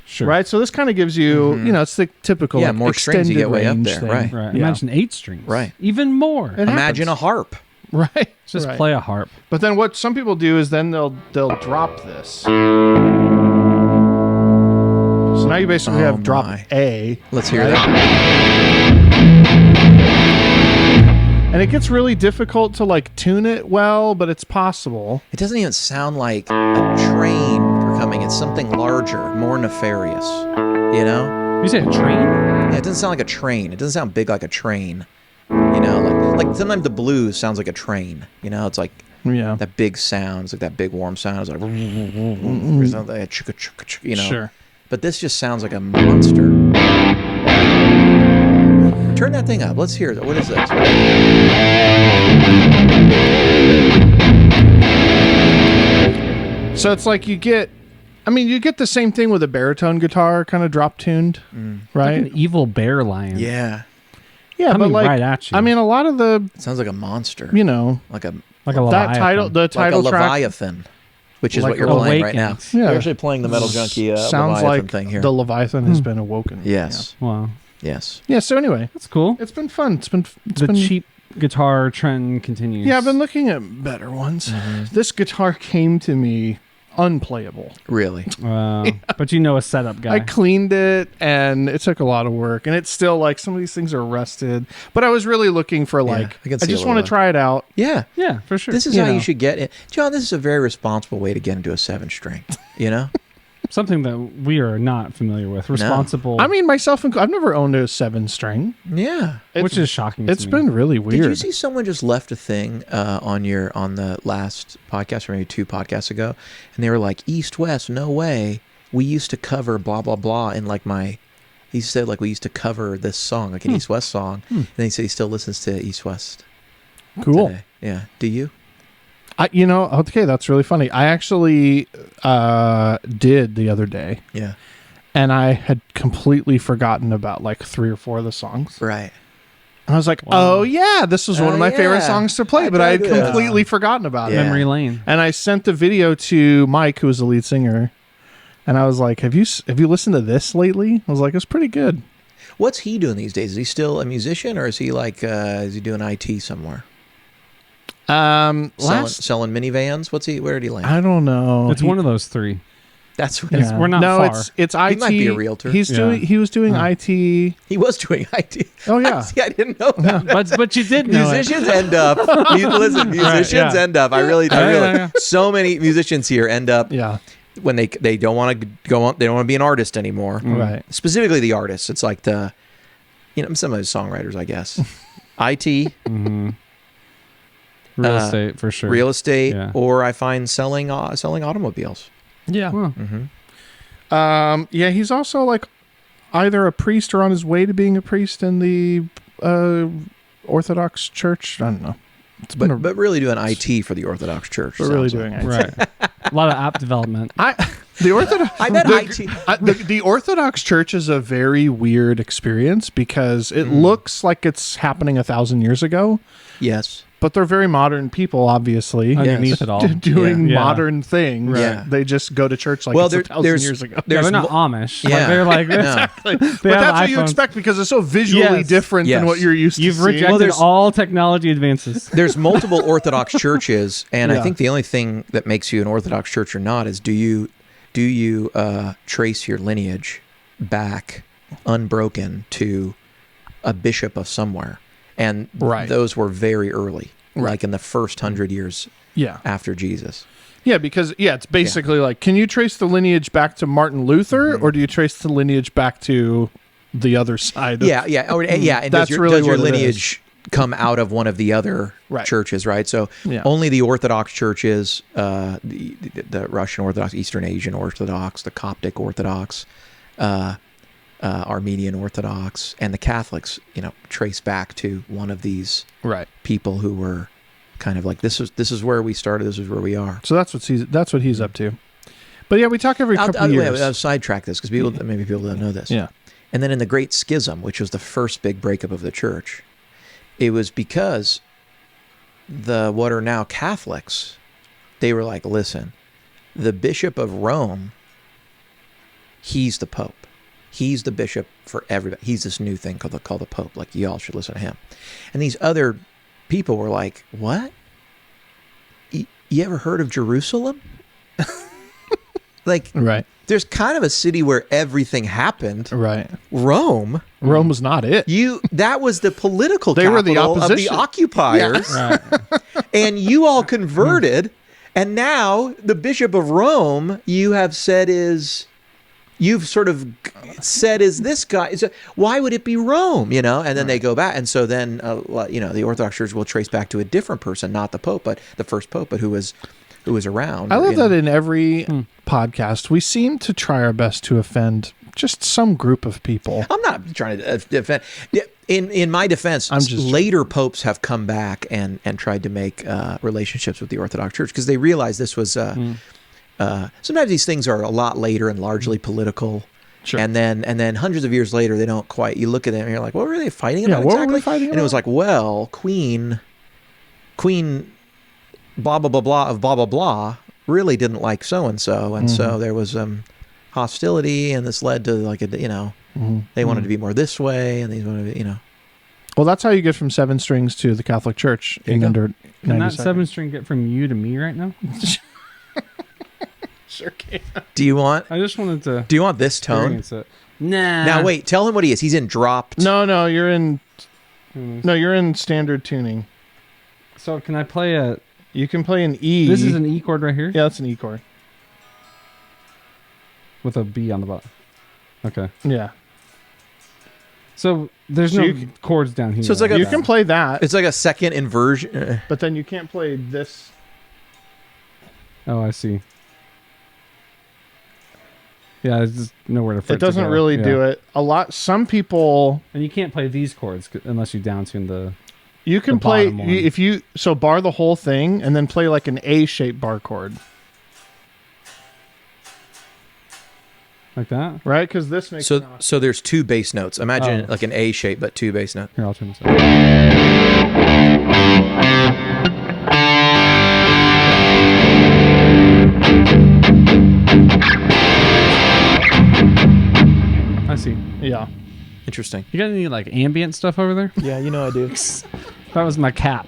Sure. Right? So this kind of gives you, it's the typical Yeah, like, more strings you extended get way up range there, thing. right. Right. Yeah. Imagine 8 strings. Right. Even more. It Imagine a happens. harp. Right. Just right. play a harp. But then what some people do is then they'll drop this. So now you basically Oh have drop my. A. Let's hear right? that. And it gets really difficult to like tune it well, but it's possible. It doesn't even sound like a train coming. It's something larger, more nefarious. You know? You say a train? Yeah, it doesn't sound like a train. It doesn't sound big like a train. You know, like sometimes the blues sounds like a train. You know, it's like Yeah. that big sound. It's like that big warm sound. It's like, or something like chugga, chugga, chugga, you know. Sure. But this just sounds like a monster. Turn that thing up. Let's hear it. What is this? So it's like you get the same thing with a baritone guitar kind of drop tuned, right? Like an evil bear lion. Yeah. Yeah, but coming like right at you. I mean a lot of the, It sounds like a monster. like Like a like a that title Leviathan. the title like a track Leviathan, which is Like what you're playing right now. Awakens. Yeah. You're actually playing the Metal Junkie sounds Leviathan like thing here. the Leviathan has been awoken. Yes. Wow. Yes. Yeah, so anyway, That's cool. it's been fun. It's been The cheap guitar trend continues. Yeah, I've been looking at better ones. This guitar came to me unplayable. Really. But you know a setup guy. I cleaned it and it took a lot of work and it's still like some of these things are rusted. But I was really looking for like I can I see a just little want bit. to try it out. Yeah. yeah, for sure. This is You how know. you should get it. John, this is a very responsible way to get into a 7-string. You know? Something that we are not familiar with. Responsible. I mean myself I've never owned a 7-string. Yeah. which is shocking. It's to me. been really weird. Did you see someone just left a thing on the last podcast or maybe 2 podcasts ago, and they were like, East West, no way. We used to cover blah blah blah in like he said like we used to cover this song like an East West song, and he said he still listens to East West. Cool. Today. Yeah. Do you? Okay, that's really funny. I actually did the other day. Yeah. and I had completely forgotten about like 3 or 4 of the songs. Right. And I was like, oh yeah, this was one of my favorite yeah. songs to play, but I had dug this. completely forgotten about it. Yeah. Memory lane. And I sent the video to Mike, who was the lead singer, and I was like, have you listened to this lately? I was like, it's pretty good. What's he doing these days? Is he still a musician, or is he like is he doing IT somewhere? Selling minivans? Where did he land? I don't know. It's one of those 3. That's what Yeah. We're not no, far. it's IT. He might be a realtor. He was doing IT. he was doing IT. Oh yeah. See, I didn't know that. but you did know it. Musicians end up. Listen, musicians yeah. end up. I really. yeah. So many musicians here end up Yeah. when they don't want to go on. They don't want to be an artist anymore. Right. Specifically, the artists. It's like some of those songwriters, I guess. IT, Real estate for sure. real estate, Yeah. or I find selling automobiles. Yeah. Well, Yeah, he's also like either a priest or on his way to being a priest in the Orthodox Church. I don't know. But really doing IT for the Orthodox Church. But really sounds like. doing IT. right. A lot of app development. The Orthodox. I bet IT. The Orthodox Church is a very weird experience because it looks like it's happening 1,000 years ago, Yes. but they're very modern people, obviously, Underneath it all. doing Yeah. modern things. Yeah. They just go to church like Well, it's 1,000 years ago. Yeah, There's they're not mo- Amish. Yeah. Like, they're like No. But that's what you expect because it's so visually Yes. different than Yes. what you're used You've to seeing. rejected there's- all technology advances. There's multiple Orthodox churches, and I Yeah. think the only thing that makes you an Orthodox church or not is do you trace your lineage back unbroken to a bishop of somewhere, and Right. those were very early, like in the first 100 years Yeah. after Jesus. Yeah, because it's basically like, can you trace the lineage back to Martin Luther, or do you trace the lineage back to the other side? Yeah, and That's does really your what it lineage come out of one of the other Right. churches, right? So Yeah. only the Orthodox churches, the Russian Orthodox, Eastern Asian Orthodox, the Coptic Orthodox, Armenian Orthodox, and the Catholics, trace back to one of these Right. people who were kind of like, this is where we started, this is where we are. So that's what he's up to. But yeah, we talk every couple of years. I'll sidetrack this because maybe people don't know this. Yeah. And then in the Great Schism, which was the first big breakup of the church, it was because what are now Catholics, they were like, listen, the Bishop of Rome, he's the Pope. He's the bishop for everybody. He's this new thing called the Pope. Like, y'all should listen to him. And these other people were like, what? You ever heard of Jerusalem? Like, Right. there's kind of a city where everything happened. Right. Rome. Rome was not it. That was the political They were the capital of the opposition. occupiers. Right. And you all converted. And now the Bishop of Rome, you've sort of said is this guy. So why would it be Rome? And then they go back. And so then, the Orthodox Church will trace back to a different person, not the Pope, but the first Pope, but who was around. I love that in every podcast, we seem to try our best to offend just some group of people. I'm not trying to defend. In my defense, later popes have come back and tried to make relationships with the Orthodox Church because they realized this was. Sometimes these things are a lot later and largely political. Sure. And then hundreds of years later, they don't quite. You look at them and you're like, what were they fighting about? What exactly? were they fighting And it was about? like, well, Queen, blah blah blah blah of blah blah blah really didn't like so and so, and so there was hostility, and this led to like they wanted to be more this way, and these wanted to Well, that's how you get from 7 strings to the Catholic Church There you in go. under 90 Can that seconds. 7-string get from you to me right now? Sure can. Do you want I just wanted to this tone? experience it. Nah. Now wait, tell him what he is. He's in dropped. No, you're in standard tuning. So can I play a... You can play an E. This is an E chord right here? Yeah, that's an E chord. With a B on the bottom. Okay. Yeah. So there's So no you can- chords down here. So it's like You can play that, It's like a second inversion. but then you can't play this. Oh, I see. Yeah, there's just nowhere for it It doesn't to go. really Yeah. do it. Some people, And you can't play these chords unless you downtune the... you can The play, bottom one. if you, so bar the whole thing and then play like an A-shaped bar chord. Like that? right? Because this makes So there's 2 bass notes. Imagine it like an A shape, but 2 bass notes. Here, I'll turn this up. I see. yeah. Interesting. You got any like ambient stuff over there? Yeah, you know I do. That was my cap.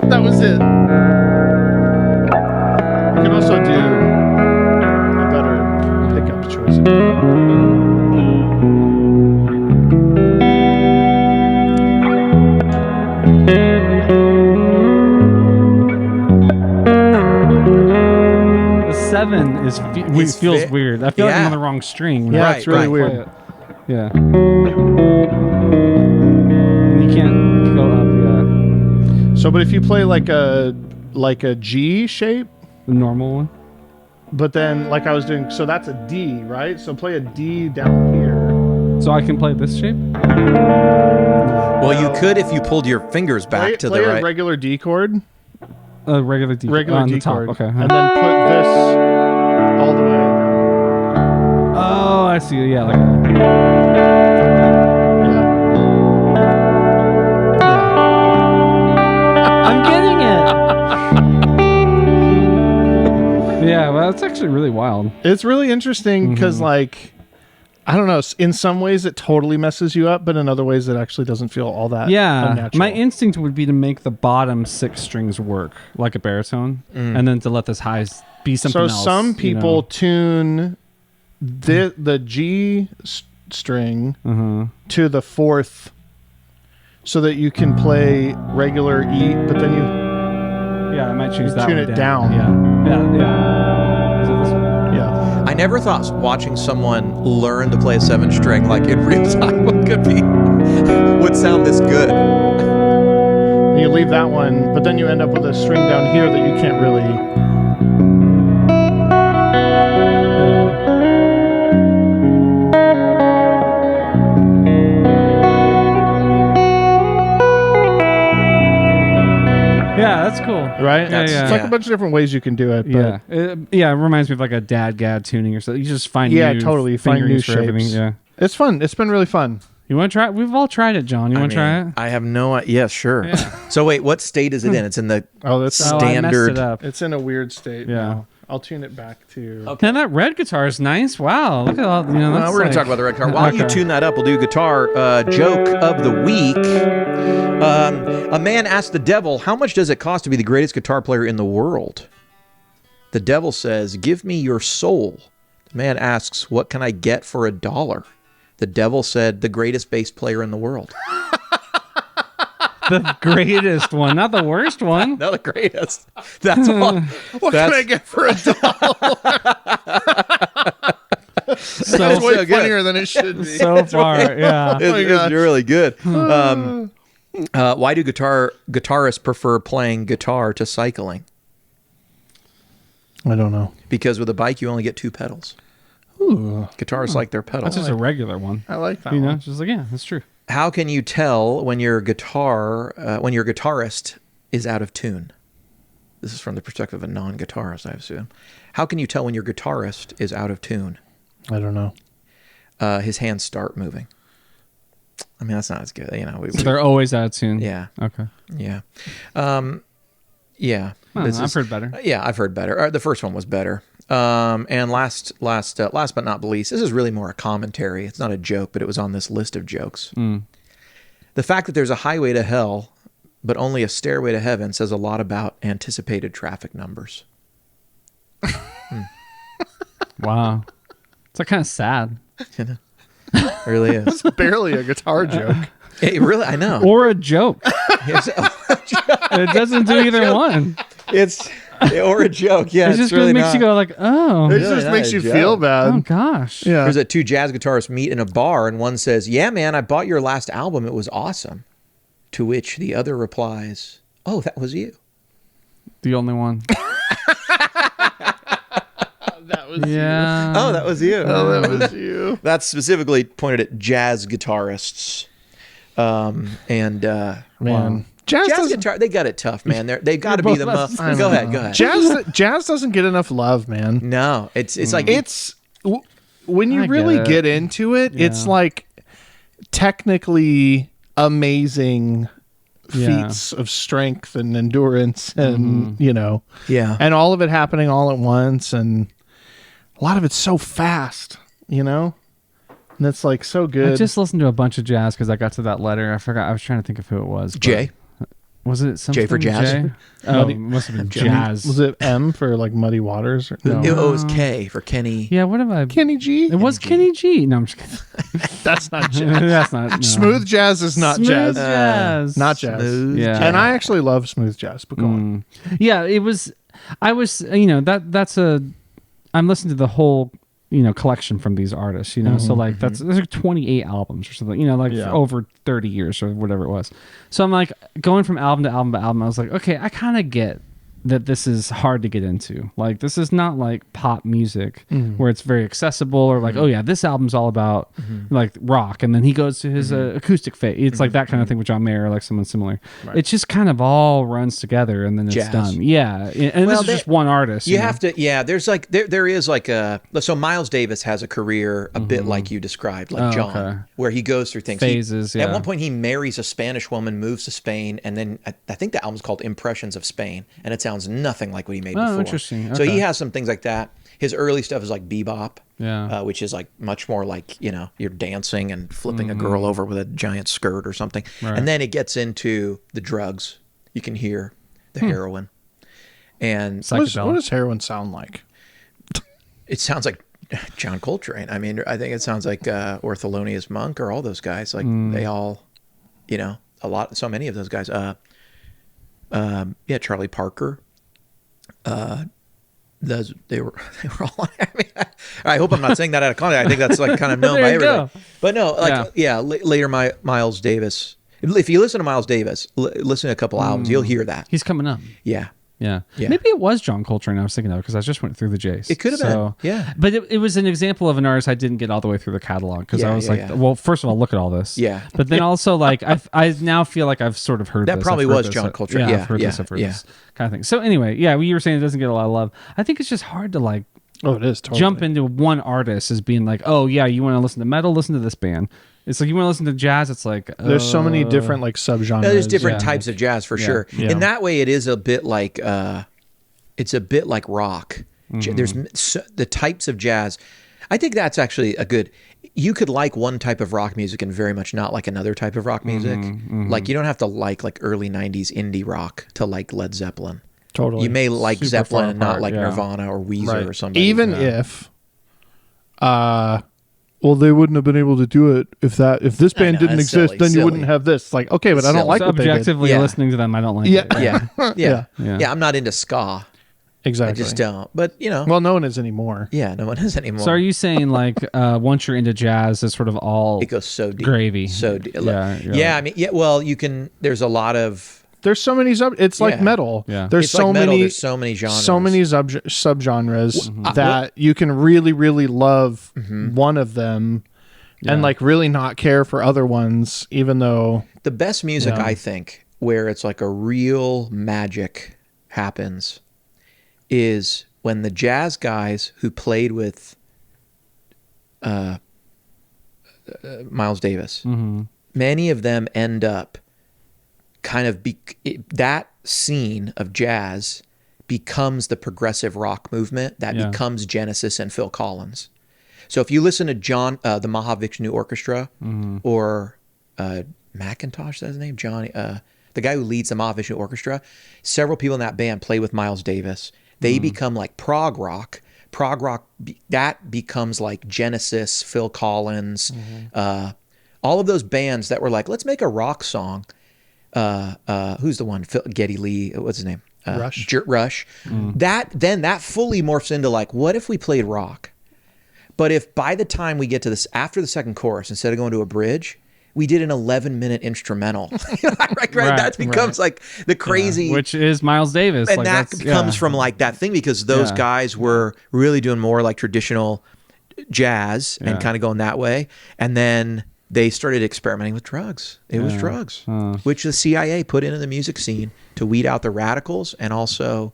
That was it. You can also do a better pickup choice. The 7 feels weird. I feel like I'm on the wrong string. When Yeah, I it's really play weird. it. Yeah. And you can't go up. Yeah. So, but if you play like a G shape, The normal one. but then like I was doing, so that's a D, right? So play a D down here. So I can play this shape. Well, you could if you pulled your fingers back Play, to play the a right. regular D chord, A regular D. regular on D the top. chord, Okay. and then put this all the way down. Oh, I see. Yeah. Like. I'm getting it. Yeah, well, that's actually really wild. It's really interesting because, like, I don't know. In some ways, it totally messes you up, but in other ways, it actually doesn't feel all that. Yeah, unnatural. my instinct would be to make the bottom 6 strings work like a baritone, and then to let this high be something So else. some people tune the G string to the 4th, so that you can play regular E, but then you yeah, I might choose that tune one it down. Yeah. Is it this one? yeah. I never thought watching someone learn to play a 7 string like in real time would sound this good. And you leave that one, but then you end up with a string down here that you can't really. Yeah, that's cool. Right? That's- It's like a bunch of different ways you can do it. But It reminds me of like a dad tuning or something. You just find new totally. Find new fingerings for everything. shapes. Yeah. It's fun. It's been really fun. You want to try it? We've all tried it, John. You want to try it? I have no idea. Yeah, sure. So wait, what state is it in? It's in the Oh, that's Oh, I messed standard. it up. it's in a weird state. Yeah. now. I'll tune it back to. And that red guitar is nice. Wow, look at all. You know, that's We're going to talk about the red guitar. While you Okay. tune that up, we'll do guitar joke of the week. A man asked the devil, "How much does it cost to be the greatest guitar player in the world?" The devil says, "Give me your soul." The man asks, "What can I get for $1?" The devil said, "The greatest bass player in the world." the greatest one, not the worst one. No, the greatest. That's all. What can I get for $1? So That's way so good. funnier than it should be. so far, yeah. It's really good. Why do guitarists prefer playing guitar to cycling? I don't know. Because with a bike, you only get 2 pedals. Ooh, Guitarists like their pedals. That's just a regular one. I like that You know, one. it's just like, yeah, that's true. How can you tell when your guitarist is out of tune? This is from the perspective of a non-guitarist, I assume. How can you tell when your guitarist is out of tune? I don't know. His hands start moving. I mean, that's not as good. You know, So they're always out of tune. yeah, Okay. yeah, yeah. I don't know, I've heard better. Yeah, I've heard better. The first one was better. And last but not least, this is really more a commentary. It's not a joke, but it was on this list of jokes. The fact that there's a highway to hell, but only a stairway to heaven, says a lot about anticipated traffic numbers. Wow. It's like kind of sad. You know? It really is. It's barely a guitar joke. It really, I know. Or a joke. It's, It doesn't do either one. or a joke. Yeah, It just really makes you not. go like, oh, It Really just not makes a you joke. feel bad. oh gosh. Yeah. There's 2 jazz guitarists meet in a bar, and one says, "Yeah, man, I bought your last album. It was awesome." To which the other replies, "Oh, that was you." The only one. That was Yeah. Oh, that was you. Oh, that was you. That's specifically pointed at jazz guitarists. Man. Wow. Jazz Jazz doesn't, guitar, they got it tough, man. They've got to be the both most. of us. Go ahead. jazz doesn't get enough love, man. No, it's like It's when you I really get it. get into it, it's Yeah. like technically amazing Yeah. feats of strength and endurance and you know, Yeah. and all of it happening all at once, and a lot of it's so fast, you know, and it's like so good. I just listened to a bunch of jazz because I got to that letter. I forgot. I was trying to think of who it was. but- Jay. Was it something? J for jazz? Jay? Oh, it must have been jazz. Was it M for like Muddy Waters? Or, no. It was K for Kenny. Yeah, what have I... Kenny G. It was Kenny G. No, I'm just kidding. That's not jazz. That's not... No. Smooth jazz is not Smooth jazz. jazz. Not jazz. Smooth Yeah. jazz. And I actually love smooth jazz. But go on. Yeah, it was... I was... You know, that's a... I'm listening to the whole... You know, collection from these artists, you know, so like there's like 28 albums or something, you know, like Yeah. for over 30 years or whatever it was. So I'm like going from album to album to album. I was like, okay, I kind of get that this is hard to get into. Like, this is not like pop music where it's very accessible or like, oh yeah, this album's all about like rock. And then he goes to his acoustic phase. It's like that kind of thing with John Mayer or like someone similar. Right. It just kind of all runs together and then it's Jazz. done. Yeah. And Well, this is just one artist. You know? have to, yeah. There's like there is like a so Miles Davis has a career a bit like you described, like Oh, John, okay. where he goes through things. Phases, At yeah. one point, he marries a Spanish woman, moves to Spain, and then I think the album's called Impressions of Spain, and it sounds nothing like what he made Oh, before. interesting. So he Okay. has some things like that. His early stuff is like bebop, Yeah. which is like much more like, you know, you're dancing and flipping a girl over with a giant skirt or something. Right. And then it gets into the drugs. You can hear the heroin. And What does heroin sound like? it sounds like John Coltrane. I mean, I think it sounds like Ortholonius Monk or all those guys. Like they all, you know, so many of those guys. Yeah, Charlie Parker. They were all. I mean, I hope I'm not saying that out of context. I think that's like kind of known There by you everybody. go. But no, like later Miles Davis. If you listen to Miles Davis, listen to a couple albums, you'll hear that. He's coming up. Yeah. Yeah. Yeah. Maybe it was John Coltrane I was thinking of because I just went through the J's. It could have been, yeah. But it was an example of an artist I didn't get all the way through the catalog because Yeah, I was yeah, like, yeah. well, first of all, look at all this. Yeah. But then also like I now feel like I've sort of heard That this. probably I've heard was this. John Coltrane. Yeah, Yeah, I've heard yeah, this. I've heard yeah. this kind of thing. So anyway, yeah, you were saying it doesn't get a lot of love. I think it's just hard to like Oh, it is totally. jump into one artist as being like, oh yeah, you want to listen to metal, listen to this band. It's like you want to listen to jazz. It's like There's so many different like subgenres. There's different Yeah. types of jazz for sure. Yeah. In that way, it is a bit like it's a bit like rock. There's the types of jazz. I think that's actually a good. You could like one type of rock music and very much not like another type of rock music. Like you don't have to like early '90s indie rock to like Led Zeppelin. Totally. You may like Super Zeppelin far and not apart, like yeah. Nirvana or Weezer Right. or somebody. Even if, well, they wouldn't have been able to do it if this band know, didn't that's exist. silly, Then you silly. wouldn't have this. It's like, okay, but I don't Silly. like So what they did. objectively Yeah. listening to them, I don't like Yeah. it. yeah, yeah, Yeah. yeah, I'm not into ska. Exactly. I just don't. But you know, Well, no one is anymore. yeah, no one is anymore. So are you saying like once you're into jazz, it's sort of all It goes so deep. gravy? So deep. Yeah, Yeah, you're I mean, yeah. Well, you can. There's a lot of. There's so many it's like Yeah. metal. Yeah. There's It's so like metal, many there's so many genres. So many subgenres Mm-hmm. that you can really, really love one of them and like really not care for other ones, even though The best music, Yeah. I think, where it's like a real magic happens, is when the jazz guys who played with Miles Davis, many of them end up kind of that scene of jazz becomes the progressive rock movement that Yeah. becomes Genesis and Phil Collins. So if you listen to John, the Mahavishnu Orchestra, or McIntosh, is that his name? Johnny, the guy who leads the Mahavishnu Orchestra, several people in that band play with Miles Davis. They become like prog rock. Prog rock, that becomes like Genesis, Phil Collins, all of those bands that were like, let's make a rock song. Who's the one? Geddy Lee. What's his name? Rush. Rush. That fully morphs into like, what if we played rock? But if by the time we get to this, after the second chorus, instead of going to a bridge, we did an 11-minute instrumental. right? That becomes like the crazy. which is Miles Davis. And like that that's- comes yeah. from like that thing because those Yeah. guys were really doing more like traditional jazz and Yeah. kind of going that way. And then they started experimenting with drugs. It was drugs, which the CIA put into the music scene to weed out the radicals and also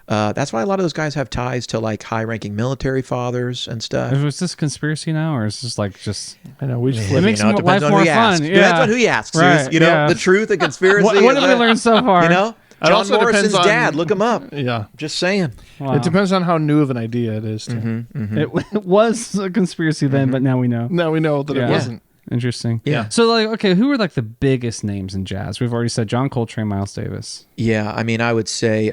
That's why a lot of those guys have ties to like high-ranking military fathers and stuff. Is this conspiracy now, or is this like just? I know we just It makes it life depends on more who you fun. ask. Yeah. Depends on who you ask. Right, Sooze. You know, yeah. the truth and conspiracy. What have we learned so far? You know, It John also Morrison's depends on- dad. Look him up. yeah. Just saying. Wow. It depends on how new of an idea it is. Too. It was a conspiracy then, but now we know. Now we know that Yeah. it wasn't. Interesting. Yeah. So like, okay, who are like the biggest names in jazz? We've already said John Coltrane, Miles Davis. Yeah, I mean, I would say,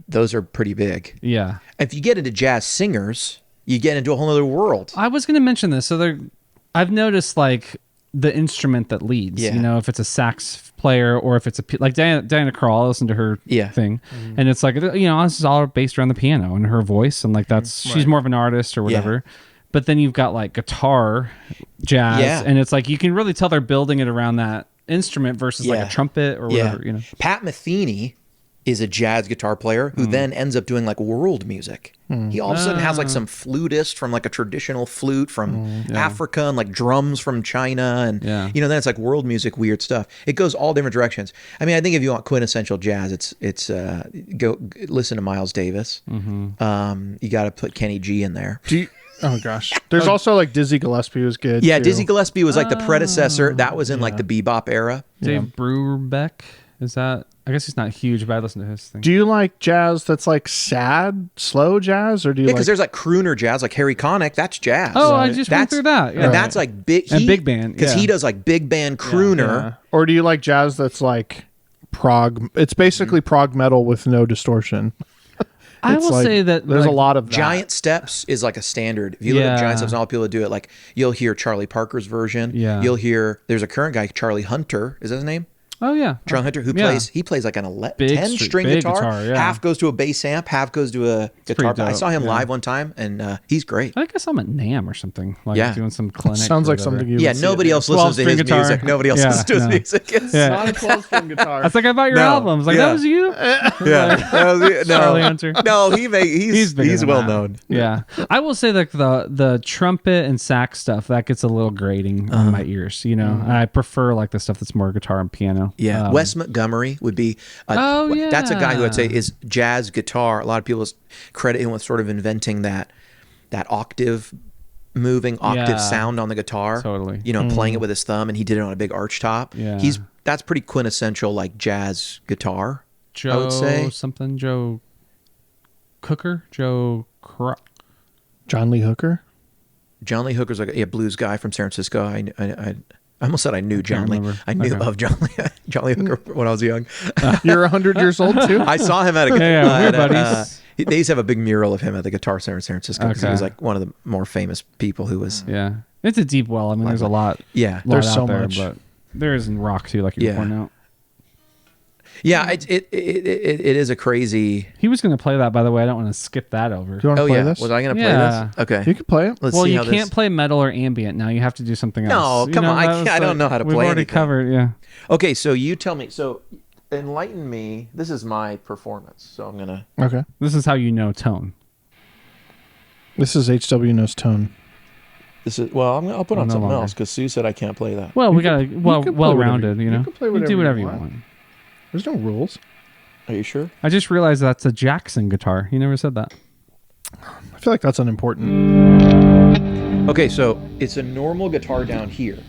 those are pretty big. Yeah. If you get into jazz singers, you get into a whole other world. I was going to mention this. So I've noticed like the instrument that leads, Yeah. you know, if it's a sax player or if it's like Diana Krall, I listen to her Yeah. thing. And it's like, you know, this is all based around the piano and her voice. And like, she's more of an artist or whatever. But then you've got like guitar jazz. Yeah. And it's like, you can really tell they're building it around that instrument versus like Yeah. a trumpet or whatever, you know. Pat Metheny is a jazz guitar player who then ends up doing like world music. He all of a sudden has like some flutist from like a traditional flute from Africa and like drums from China. And, you know, then it's like world music, weird stuff. It goes all different directions. I mean, I think if you want quintessential jazz, it's go listen to Miles Davis. You got to put Kenny G in there. Oh gosh. There's also like Dizzy Gillespie was good. Yeah, too. Dizzy Gillespie was like the predecessor. That was in like the bebop era. Dave Brubeck, is that? I guess he's not huge, but I listen to his thing. Do you like jazz that's like sad, slow jazz, or do you Yeah, because like? there's like crooner jazz, like Harry Connick. That's jazz. Oh, I just went through that. Yeah. And that's like big. And big band, because yeah. he does like big band crooner. Yeah. Or do you like jazz that's like prog? It's basically prog metal with no distortion. I It's will like- say that there's like, a lot of that. Giant Steps is like a standard. If you look at Giant Steps, and all people that do it, like you'll hear Charlie Parker's version. Yeah. You'll hear there's a current guy, Charlie Hunter. Is that his name? Oh yeah, Charlie Hunter, who Yeah. plays like an Big 10-string big guitar. guitar, yeah. Half goes to a bass amp, half goes to a guitar. pretty I dope, saw him yeah. live one time, and he's great. I think I saw him at NAMM or something. Like Yeah. doing some clinic. Sounds or like whatever. something you. Yeah, would see nobody at else listens to 12-string his guitar. music. Nobody else Yeah, listens to his no. music. It's- Yeah. Not a 12-string guitar. I was like, I bought your No. albums. Like Yeah. that was you. Yeah, Charlie Hunter. No, he's bigger than well that. known. Yeah, I will say that the trumpet and sax stuff that gets a little grating on my ears. You know, I prefer like the stuff that's more guitar and piano. Yeah, Wes Montgomery would be. That's a guy who I'd say is jazz guitar. A lot of people credit him with sort of inventing that moving octave sound on the guitar. Totally. You know, playing it with his thumb, and he did it on a big arch top. Yeah. That's pretty quintessential like jazz guitar. Joe, I would say. something. Joe Cooker. John Lee Hooker. John Lee Hooker's like a blues guy from San Francisco. I almost said I knew John Lee. remember. I knew Okay. of John Lee Hooker when I was young. You're 100 years old too. I saw him at a Yeah, we're at a, buddies. they used to have a big mural of him at the Guitar Center in San Francisco because he Okay. was like one of the more famous people who was. Yeah, it's a deep well. I mean, there's a lot. Yeah, There's There's out so there, much. but there is in rock too, like you were Yeah. pointing out. yeah. It is a crazy. He was going to play that, by the way. I don't want to skip that over. Do you want to Oh play yeah, this? was I going to play Yeah. this? Okay, You can play it. let's Well, see you how can't this. play metal or ambient now. You have to do something No, else. come on, I that can't- was I don't know how to we've play already anything. covered. Yeah. Okay, so you tell me. So enlighten me. This is my performance. So I'm gonna. Okay. This is how you know tone. This is HW Knows Tone. This is well. I'll put on No something longer. else because Sue said I can't play that. Well, we got can play well whatever- rounded. You you know, can play You whatever do you whatever you want. want. There's no rules. Are you sure? I just realized that's a Jackson guitar. You never said that. I feel like that's unimportant. Okay, so it's a normal guitar down here.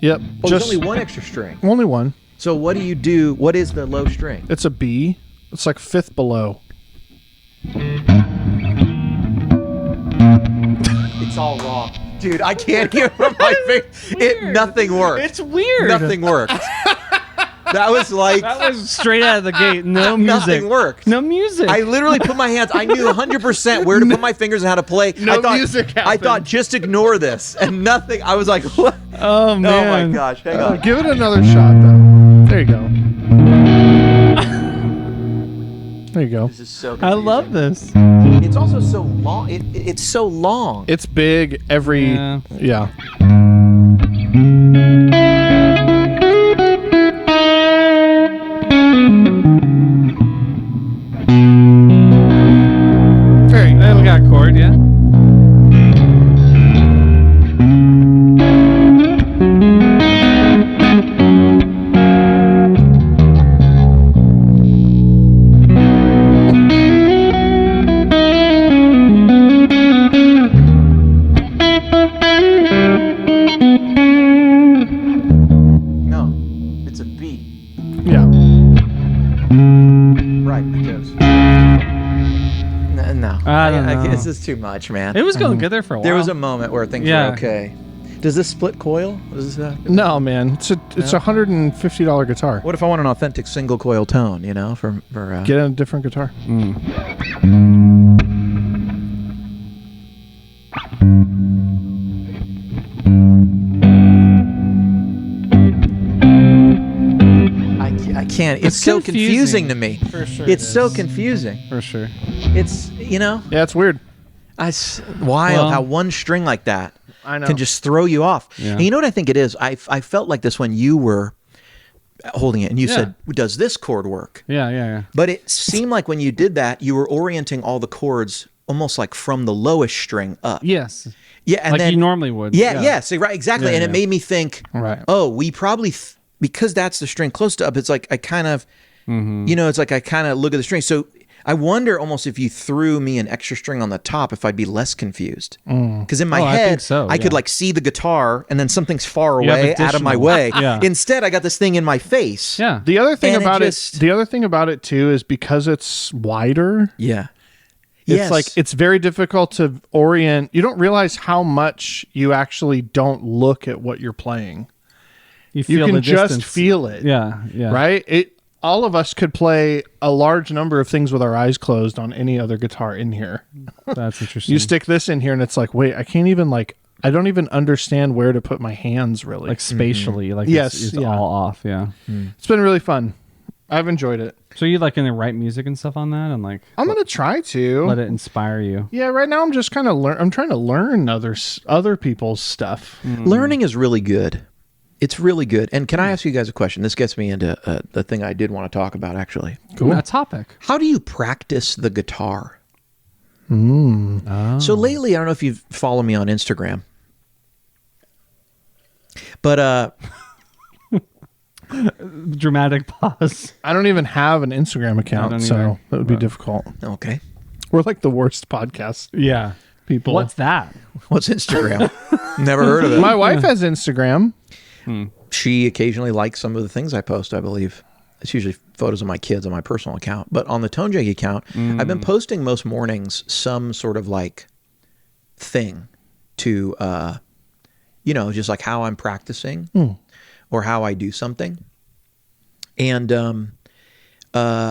Yep. Oh, just there's only one extra string. only one. So what do you do? What is the low string? It's a B. It's like fifth below. It's all wrong, dude. I can't hear from my finger. Nothing worked. It's weird. Nothing worked. That was like That was straight out of the gate. No music. nothing worked. No music. I literally put my hands. I knew 100% where to put my fingers and how to play. No I thought, music I happened. thought just ignore this and nothing. I was like, what? oh Oh man. my gosh! Hang on. Give it another shot, though. There you go. There you go. This is so. I love this. It's also so long. It's so long. It's big every. Yeah. Yeah. There you go. We got a chord, yeah. right. Because no, I don't know. This is too much, man. It was going good there for a while. There was a moment where things Yeah. were okay. Does this split coil? Does this, No, man. It's a $150 guitar. What if I want an authentic single coil tone? You know, for Get a different guitar. I can't. It's so confusing to me. For sure. It's so confusing. For sure. It's Yeah, it's weird. wild Well- how one string like that I know. can just throw you off. Yeah. And you know what I think it is? I felt like this when you were holding it and you Yeah. said, does this chord work? Yeah. But it seemed like when you did that, you were orienting all the chords almost like from the lowest string up. Yes. Yeah, and Like then you normally would. yes, right, exactly. Yeah, and it yeah. made me think, Right. oh, we probably because that's the string close to up. It's like I kind of, it's like I kind of look at the string. So I wonder almost if you threw me an extra string on the top, if I'd be less confused. Because in my Oh, I head, think so, I could yeah. like see the guitar and then something's far You have away, out of my additional. way. Yeah. Instead, I got this thing in my face. Yeah. The other thing And it about just- the other thing about it too is because it's wider. Yeah. It's Yes. like it's very difficult to orient. You don't realize how much you actually don't look at what you're playing. You You feel can the just distance. feel it. Yeah. Right? All of us could play a large number of things with our eyes closed on any other guitar in here. That's interesting. You stick this in here and it's like, wait, I can't even I don't even understand where to put my hands really. like spatially, like Yes, it's yeah. all off. Yeah. It's been really fun. I've enjoyed it. So you like in the write music and stuff on that, and like I'm going to try to. let it inspire you. Yeah, right now I'm just kind of I'm trying to learn other people's stuff. Learning is really good. It's really good. And can I ask you guys a question? This gets me into the thing I did want to talk about, actually. Cool. A topic. How do you practice the guitar? So lately, I don't know if you follow me on Instagram, but Dramatic pause. I don't even have an Instagram account, don't so either. that would be difficult. okay. We're like the worst podcast Yeah. people. What's that? What's Instagram? Never heard of it. My wife has Instagram. She occasionally likes some of the things I post, I believe. It's usually photos of my kids on my personal account. But on the Tone Jag account, I've been posting most mornings some sort of like thing to, just like how I'm practicing or how I do something. And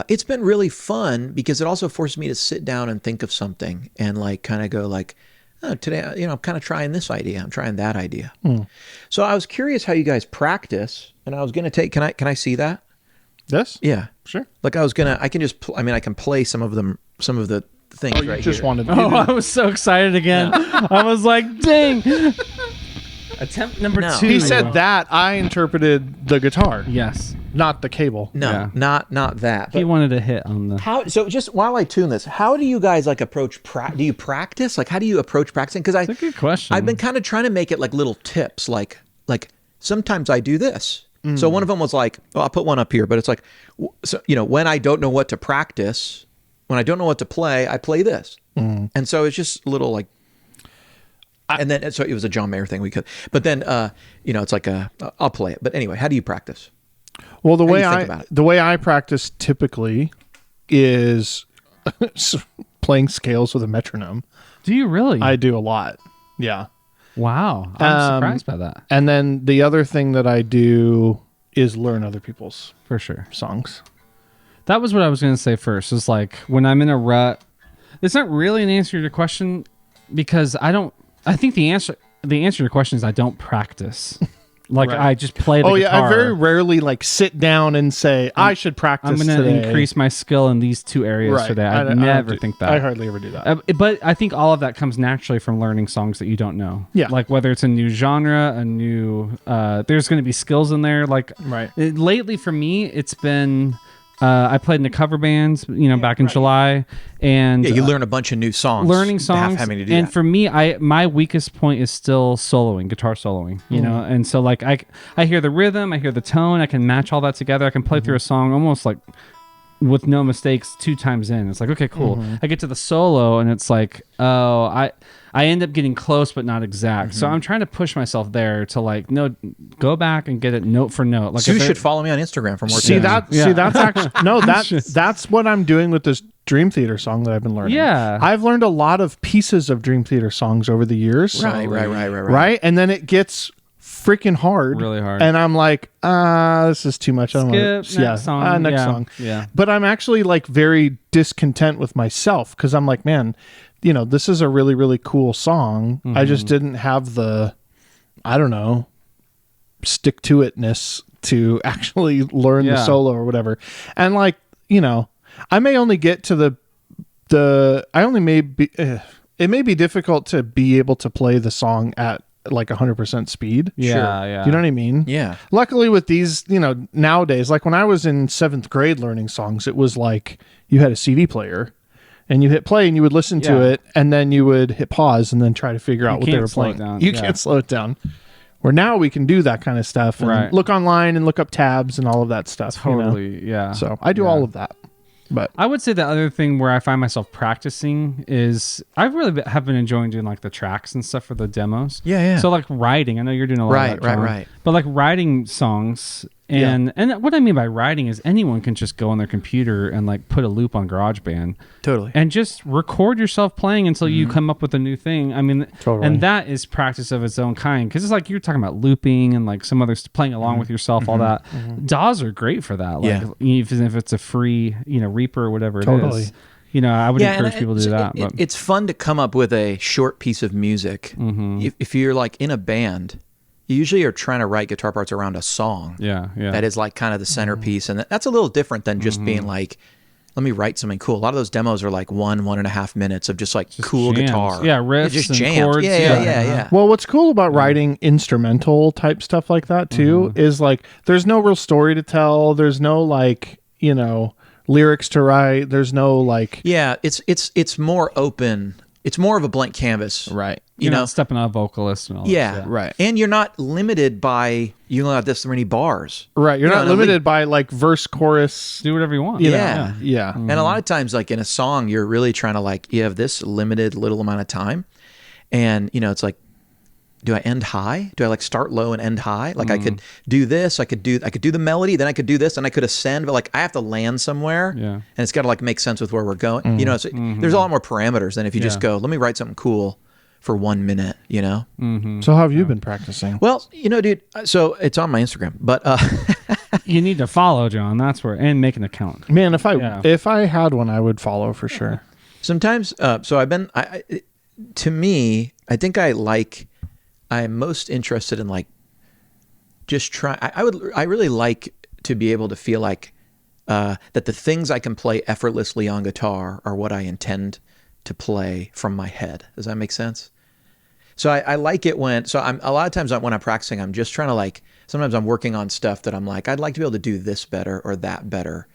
it's been really fun because it also forces me to sit down and think of something and like kind of go like, oh, today, I'm kind of trying this idea. I'm trying that idea. So I was curious how you guys practice, and I was going to take. Can I see that? This? Yeah, Sure. like I can just. I can play some of the things Oh, you right just here. wanted. Oh, I was so excited again. I was like, dang. Attempt number No. 2. He said that. I interpreted the guitar, yes. not the cable. No, Yeah. not that. He But wanted a hit on the. how? So just while I tune this, how do you guys like approach? Do you practice? Like, how do you approach practicing? Because That's a good question. I've been kind of trying to make it like little tips, like sometimes I do this. So one of them was like, well, I'll put one up here, but it's like, so, when I don't know what to practice, when I don't know what to play, I play this. And so it's just a little like, and then, so it was a John Mayer thing we could, but then, it's like I'll play it. But anyway, how do you practice? Well, the do way you think about it? the way I practice typically is playing scales with a metronome. Do you really? I do a lot. Yeah. Wow. I'm surprised by that. And then the other thing that I do is learn other people's For sure. songs. That was what I was going to say first. Is like when I'm in a rut, it's not really an answer to your question because I think the answer to your question is I don't practice. Like Right. I just play the Oh guitar. yeah, I very rarely like sit down and say I should practice I'm going to today. increase my skill in these 2 areas Right. today. I don't never do- think that. I hardly ever do that. But I think all of that comes naturally from learning songs that you don't know. Yeah. Like whether it's a new genre, a new, there's going to be skills in there. Like Right. lately for me, it's been, I played in a cover band, back in July, and Yeah, you learn a bunch of new songs. learning songs. having to do And that. for me, my weakest point is still soloing, guitar soloing, and so like I hear the rhythm, I hear the tone, I can match all that together. I can play through a song almost like with no mistakes 2 times in. It's like, okay, cool. I get to the solo and it's like, oh, I end up getting close but not exact. So I'm trying to push myself there to like, no, go back and get it note for note. Like, Sue should follow me on Instagram for more See tips. that? Yeah. See, that's actually no. That's what I'm doing with this Dream Theater song that I've been learning. Yeah. I've learned a lot of pieces of Dream Theater songs over the years. Right. And then it gets freaking hard, Really hard. and I'm like, this is too much. I don't want Skip, next song. next Yeah. song. Yeah. But I'm actually like very discontent with myself because I'm like, man, this is a really, really cool song. I just didn't have the, I don't know, stick to itness to actually learn the solo or whatever. And like, I may only get to it may be difficult to be able to play the song at like 100% speed. Yeah. Do you know what I mean? Yeah. Luckily with these, nowadays, like when I was in 7th grade learning songs, it was like you had a CD player and you hit play and you would listen to it and then you would hit pause and then try to figure out what they were playing. You can't slow it down. Where now we can do that kind of stuff and look online and look up tabs and all of that stuff. Totally. Yeah. So I do all of that. But I would say the other thing where I find myself practicing is I really have been enjoying doing like the tracks and stuff for the demos. Yeah. So like writing, I know you're doing a lot of that, John, right. But like writing songs and what I mean by writing is anyone can just go on their computer and like put a loop on GarageBand. Totally. And just record yourself playing until you come up with a new thing. I mean, Totally. and that is practice of its own kind because it's like you're talking about looping and like some others playing along with yourself, all that. DAWs are great for that. Like even if it's a free, Reaper or whatever it is. I would encourage people to do that. But It's fun to come up with a short piece of music. If you're like in a band, you usually are trying to write guitar parts around a song. Yeah. That is like kind of the centerpiece. And that's a little different than just being like, let me write something cool. A lot of those demos are like 1.5 minutes of just like cool jams. guitar. Yeah, riffs just and jams. chords. Yeah. Well, what's cool about writing instrumental type stuff like that too is like there's no real story to tell. There's no like, lyrics to write. There's no like it's more open. It's more of a blank canvas. right. You're not stepping on a vocalist and all Yeah. that. Right. And you're not limited by you only have this many bars. Right. You're You not know, limited by like verse, chorus. Do whatever you want. Yeah. Yeah. And a lot of times, like in a song, you're really trying to like, you have this limited little amount of time. And, it's like, do I end high? Do I like start low and end high? Like I could do this, I could do the melody, then I could do this, and I could ascend, but like I have to land somewhere. Yeah. And it's got to like make sense with where we're going. So there's a lot more parameters than if you just go, let me write something cool for 1 minute, So how have you been practicing? Well, dude, so it's on my Instagram, but You need to follow John. That's where and make an account. Man, if I had one, I would follow for sure. sometimes, so I've been, to me, I think I'm most interested in like just try. I really like to be able to feel like that the things I can play effortlessly on guitar are what I intend to play from my head. Does that make sense? So I like it when, a lot of times when I'm practicing, I'm just trying to like, sometimes I'm working on stuff that I'm like, I'd like to be able to do this better or that better.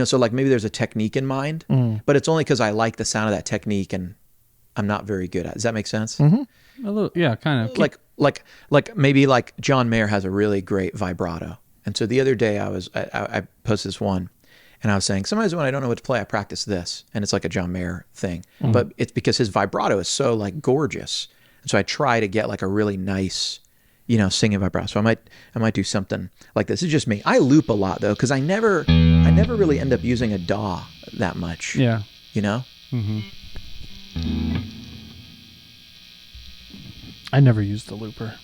So like maybe there's a technique in mind, but it's only because I like the sound of that technique and I'm not very good at it. Does that make sense? A little, yeah, kind of. Like maybe like John Mayer has a really great vibrato. And so the other day I posted this one and I was saying, sometimes when I don't know what to play, I practice this. And it's like a John Mayer thing, but it's because his vibrato is so like gorgeous. And so I try to get like a really nice, singing vibrato. So I might do something like this. It's just me. I loop a lot though, because I never really end up using a DAW that much. Yeah. I never used the looper.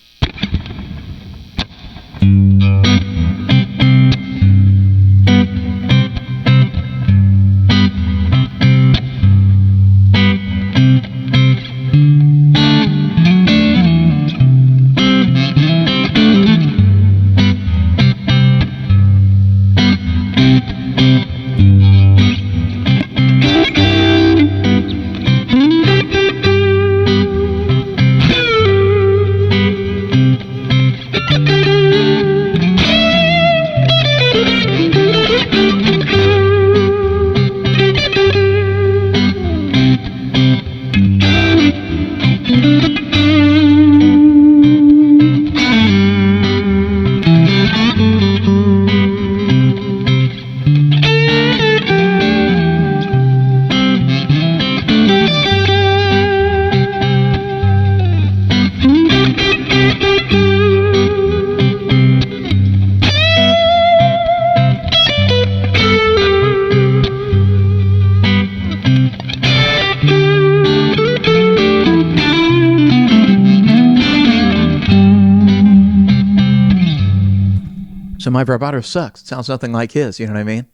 my vibrato sucks. It sounds nothing like his. You know what I mean?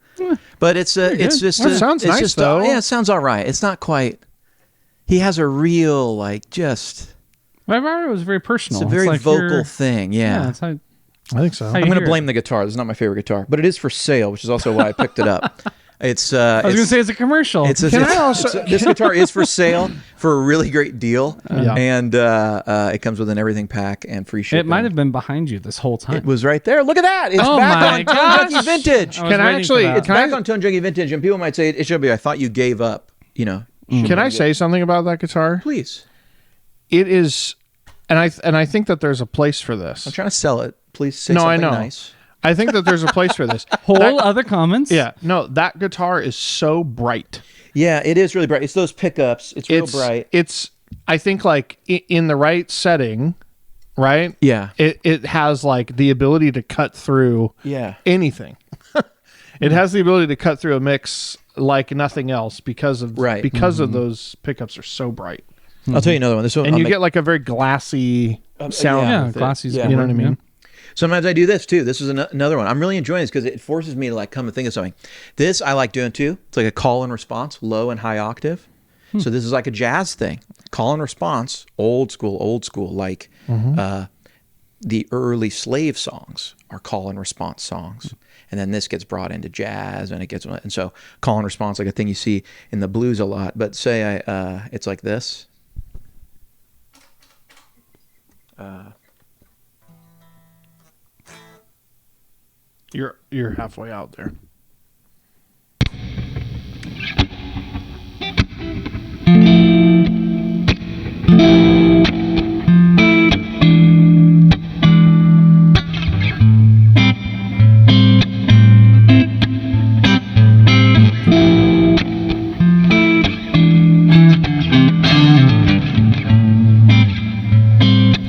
But it's just Well, it sounds it's nice, just though. yeah, it sounds all right. It's not quite. He has a real just. My vibrato was very personal. It's a very like vocal thing. Yeah. that's how, I think so. how you I'm going to hear blame it. the guitar. This is not my favorite guitar, but it is for sale, which is also why I picked it up. It's. I was going to say it's a commercial. It's Can I also- this guitar is for sale for a really great deal, Yeah. and it comes with an everything pack and free shipping. it might have been behind you this whole time. It was right there. Look at that! It's Oh back my on Tone gosh. Junkie Vintage. I was Can I waiting for actually- that. It's Can back I- on Tone Junkie Vintage, and people might say it should be. I thought you gave up. You know. Can I say something about that guitar? Please. It is, and I think that there's a place for this. I'm trying to sell it. Please say No, I something know. nice. I think that there's a place for this. Whole other comments? Yeah, no, that guitar is so bright. Yeah, it is really bright. It's those pickups. It's real bright. It's I think like in the right setting, right? Yeah. It has like the ability to cut through Yeah. anything. It has the ability to cut through a mix like nothing else because of Right. of those pickups are so bright. I'll tell you another one. This one, And I'll you make- get like a very glassy sound. Yeah, with it. Glassy's Yeah. good. You know what I mean? Sometimes I do this too. This is another one. I'm really enjoying this because it forces me to like come and think of something. This I like doing too. It's like a call and response, low and high octave. So this is like a jazz thing. Call and response, old school, like the early slave songs are call and response songs. And then this gets brought into jazz and and so call and response, like a thing you see in the blues a lot. But say it's like this. You're halfway out there.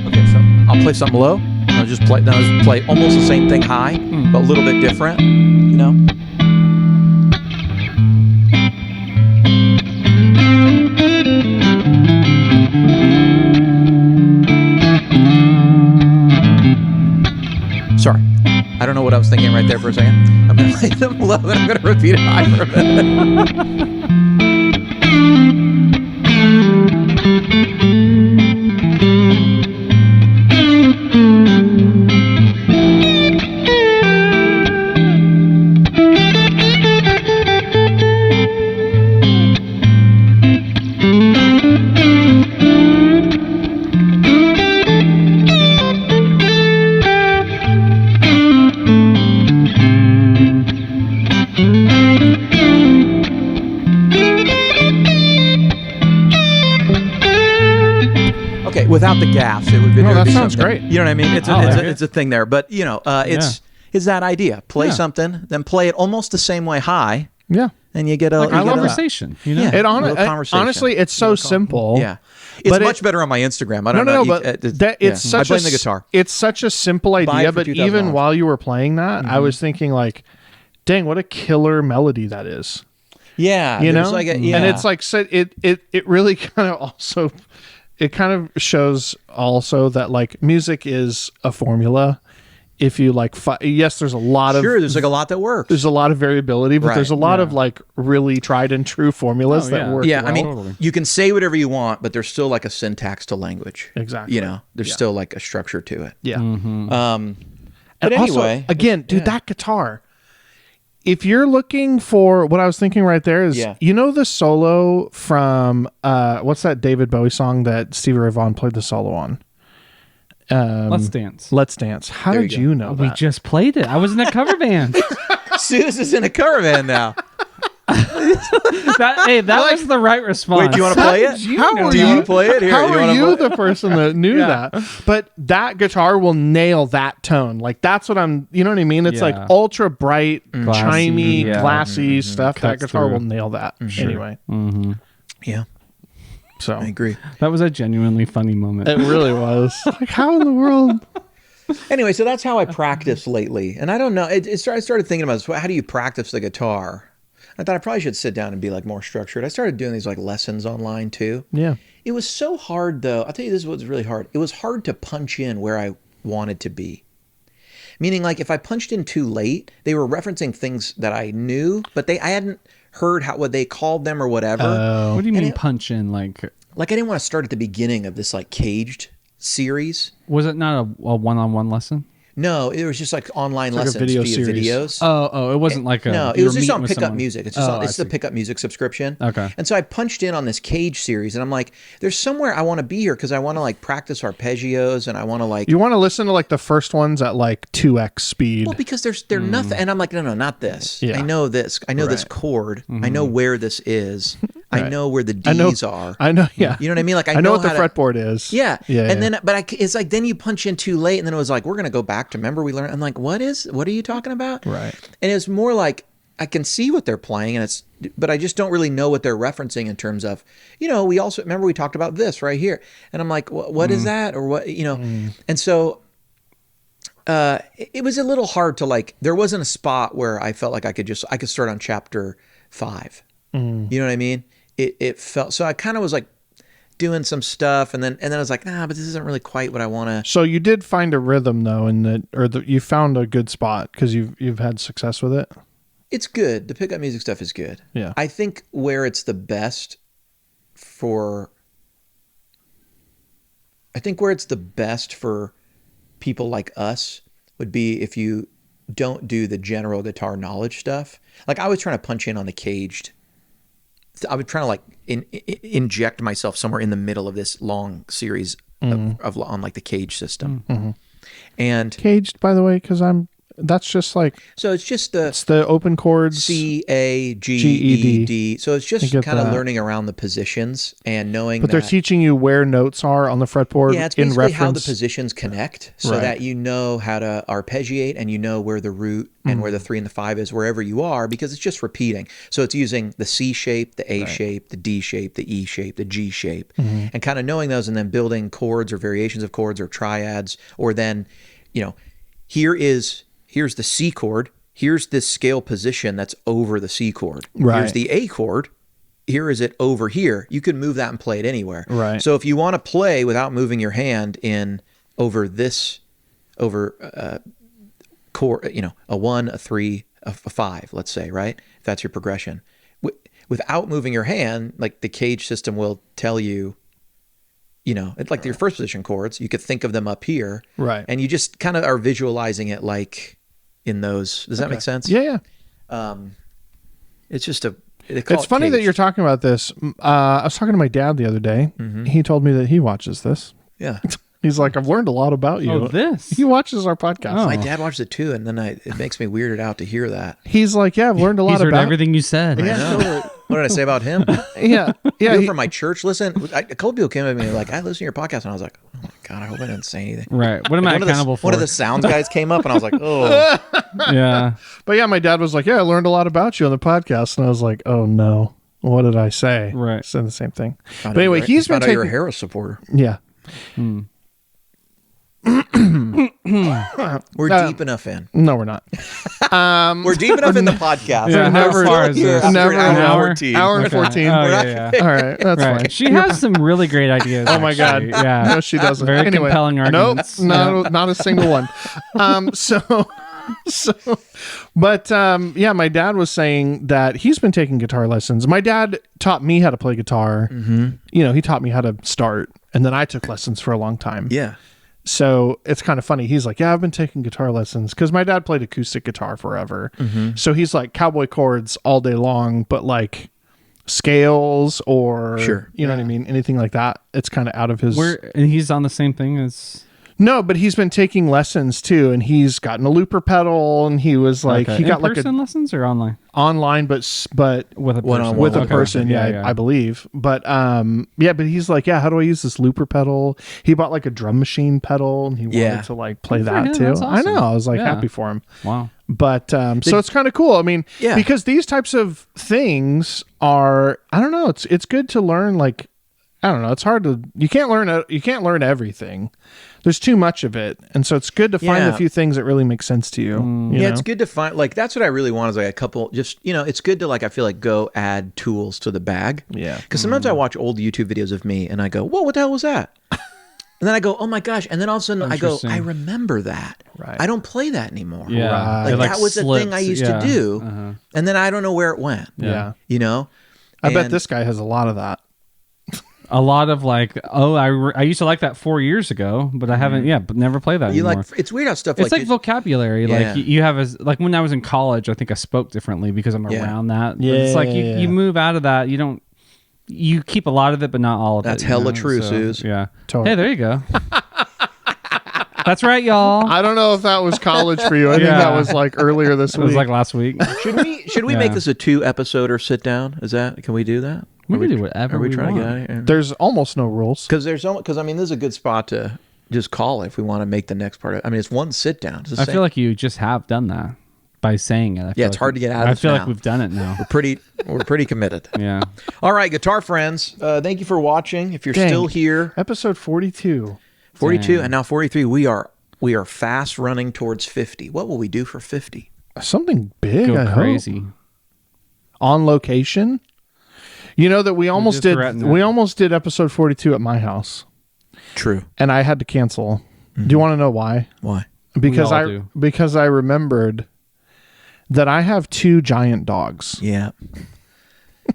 Okay, so I'll play something low. I'll just play almost the same thing high, but a little bit different. You know. Sorry, I don't know what I was thinking right there for a second. I'm gonna play them low, and I'm gonna repeat it high for a minute. Okay, without the gaffs, it would be. No, there'd that be sounds something. great. You know what I mean? It's Oh, a, yeah. it's a thing there, but you know, it's that idea. Play Yeah. something, then play it almost the same way high, Yeah. and you get a Like you a get conversation, you know? Yeah. It Real conversation. honestly, it's so simple. Yeah, it's But much better on my Instagram. I No, don't no, know. no, but that it's such I a blame the guitar. It's such a simple Buy it idea, for but $2,000. even while you were playing that, I was thinking like, dang, what a killer melody that is. Yeah, You there's know? like a, yeah. And it's like said it really kind of also it kind of shows also that like music is a formula. If you like yes, there's a lot sure. of There's like a lot that works. there's a lot of variability, but Right. there's a lot Yeah. of like really tried and true formulas Oh, that yeah. work. Yeah, I well. mean, Totally. you can say whatever you want, but there's still like a syntax to language. Exactly. You know, there's Yeah. still like a structure to it. yeah. But And also, anyway, again, dude, yeah. that guitar. If you're looking for what I was thinking right there is, Yeah. you know, the solo from what's that David Bowie song that Stevie Ray Vaughan played the solo on? Let's dance. Let's Dance. How There you did go. you know We that? just played it. I was in a cover band. Sooze is in a cover band now. That was the right response. Wait, do you want to play it? How are do you you- want to play it? Here, How you are wanna you play- the person that knew that? But that guitar will nail that tone. Like that's what I'm. You know what I mean? It's like Yeah. ultra bright, Glassy, chimey, yeah. glassy stuff. That Cuts guitar through. will nail that. Anyway, Yeah, so I agree. That was a genuinely funny moment. it really was. Like how in the world? Anyway, so that's how I practice lately. And I don't know. I started thinking about this. How do you practice the guitar? I thought I probably should sit down and be like more structured. I started doing these like lessons online too. Yeah. It was so hard though. I'll tell you this is what's really hard. It was hard to punch in where I wanted to be. Meaning, like, if I punched in too late, they were referencing things that I knew, but I hadn't heard what they called them or whatever. Oh. What do you mean punch in? Like I didn't want to start at the beginning of this like caged series. was it not a one-on-one lesson? No, it was just like online like a lessons video via series. videos. Oh, it wasn't like a. No, it you was were just on meeting with Pickup someone. Music. It's just I it's the see. Pickup Music subscription. Okay. And so I punched in on this Cage series, and I'm like, there's somewhere I want to be here because I want to like practice arpeggios, and I want to like. You want to listen to like the first ones at like 2x speed. Well, because they're nothing, and I'm like, no, not this. Yeah. I know this. I know this Right. chord. I know where this is. I Right. know where the I know- D's are. I know, yeah. You know what I mean? Like I know what the how to- fretboard is. Yeah. Yeah. And then, but it's like, then you punch in too late, and then it was like, we're going to go back to, remember we learned, I'm like, what are you talking about? Right. And it's more like, I can see what they're playing, but I just don't really know what they're referencing in terms of, we also, remember we talked about this right here. And I'm like, what is that? Or what, and so, it was a little hard to like, there wasn't a spot where I felt like I could start on chapter 5. You know what I mean? It felt, so I kind of was like doing some stuff, and then I was like, nah, but this isn't really quite what I want to. So you did find a rhythm though, you found a good spot because you've had success with it. It's good. The Pickup Music stuff is good. Yeah. I think where it's the best for people like us would be if you don't do the general guitar knowledge stuff. Like I was trying to punch in on the caged. I was trying to like inject myself somewhere in the middle of this long series of on like the cage system. And Caged, by the way, because that's just like so it's just it's the open chords. C, A, G, G-E-D. E, D. So it's just Think of kind of that. learning around the positions and knowing But that. they're teaching you where notes are on the fretboard Yeah, it's in basically reference. how the positions connect so Right. that you know how to arpeggiate and you know where the root and where the 3 and the 5 is wherever you are, because it's just repeating. So it's using the C shape, the A shape, the D shape, the E shape, the G shape, and kind of knowing those and then building chords or variations of chords or triads, or then, here's the C chord, here's this scale position that's over the C chord. Right. Here's the A chord. Here is it over here. You can move that and play it anywhere. Right. So if you want to play without moving your hand over chord, a 1, a 3, a 5, let's say, right? If that's your progression. Without moving your hand, like the Cage system will tell you, it's like your first position chords, you could think of them up here. Right. And you just kind of are visualizing it like in those. Does that make sense? Yeah. It's just It's funny that you're talking about this. I was talking to my dad the other day. He told me that he watches this. Yeah. He's like, I've learned a lot about you. Oh, this. He watches our podcast. Oh. My dad watches it too, and then it makes me weirded out to hear that. He's like, yeah, I've learned a lot He's heard about everything you said. What did I say about him? Yeah. Yeah. People from my church listen. A couple people came up to me like, I listen to your podcast, and I was like, oh my God, I hope I didn't say anything. Right. What am I accountable for? One of the sound guys came up, and I was like, oh. Yeah. But yeah, my dad was like, yeah, I learned a lot about you on the podcast. And I was like, oh no, what did I say? Right. Said the same thing. But anyway, he's been found out you're a taking, Harris supporter. yeah. We're deep enough in. No, we're not. We're deep enough in the podcast. Yeah, We're how never far is here this? after Never an an hour hour. 14. Hour and Okay. 14. Oh, We're yeah, not- yeah. All right, that's fine. Right. She has some really great ideas. Oh my God. actually. Yeah. No, she doesn't. Very Anyway, compelling arguments. Nope, not a single one. Yeah, my dad was saying that he's been taking guitar lessons. My dad taught me how to play guitar. He taught me how to start, and then I took lessons for a long time. Yeah. So it's kind of funny. He's like, yeah, I've been taking guitar lessons because my dad played acoustic guitar forever. So he's like cowboy chords all day long, but like scales or, you know what I mean? Anything like that. It's kind of out of his. And he's on the same thing as. No, but he's been taking lessons too, and he's gotten a looper pedal, and he was like, he got like in-person lessons or online? online, but With a person. One-on-one. with a Okay. person, yeah, I believe. But but he's like, yeah, how do I use this looper pedal? He bought like a drum machine pedal, and he wanted to like play Good for that him. too. That's I know, awesome. I was like Yeah. happy for him. Wow. But so it's kind of cool. I mean, Yeah. because these types of things are, I don't know, it's good to learn. Like, I don't know, it's hard to, you can't learn everything. There's too much of it, and so it's good to find a few things that really make sense to you. you know? It's good to find, like, that's what I really want is like a couple, just, it's good to, like, I feel like go add tools to the bag. Yeah. Because sometimes I watch old YouTube videos of me and I go, whoa, what the hell was that? And then I go, oh my gosh. And then all of a sudden I go, Interesting. I remember that. Right. I don't play that anymore. Yeah. Right. It, Like, that was the thing I slips. used Yeah. to do. Uh-huh. And then I don't know where it went. Yeah. You know? I bet And- this guy has a lot of that. A lot of like, oh, I used to like that 4 years ago, but I haven't, but never played that You anymore. like, it's weird how stuff It's like you- vocabulary. Yeah. Like you have like when I was in college, I think I spoke differently because I'm Yeah. around that. But it's like Yeah. you move out of that. You keep a lot of it, but not all of That's it. hella true, Sooze. Yeah. Totally. Hey, there you go. That's right, y'all. I don't know if that was college for you. I think Yeah. that was like earlier this It was week. like last week. Should we Yeah. make this a 2-episode or sit down? Can we do that? We can do whatever Are we we trying want. to get out of here? There's almost no rules. Because I mean, this is a good spot to just call it if we want to make the next part. I mean, it's one sit down. I feel like you just have done that by saying it. I feel it's like hard to get out of I its feel like mouth. we've done it now. we're pretty committed. Yeah. All right, guitar friends, thank you for watching. If you're Dang. still here, Episode 42. 42 Dang. and now 43, we are fast running towards 50. What will we do for 50? Something big, Go I hope. crazy. On location. You know that we almost just regretting it. we almost did episode 42 at my house. True. And I had to cancel. Do you want to know why? Why? Because all do. because I remembered that I have 2 giant dogs. Yeah.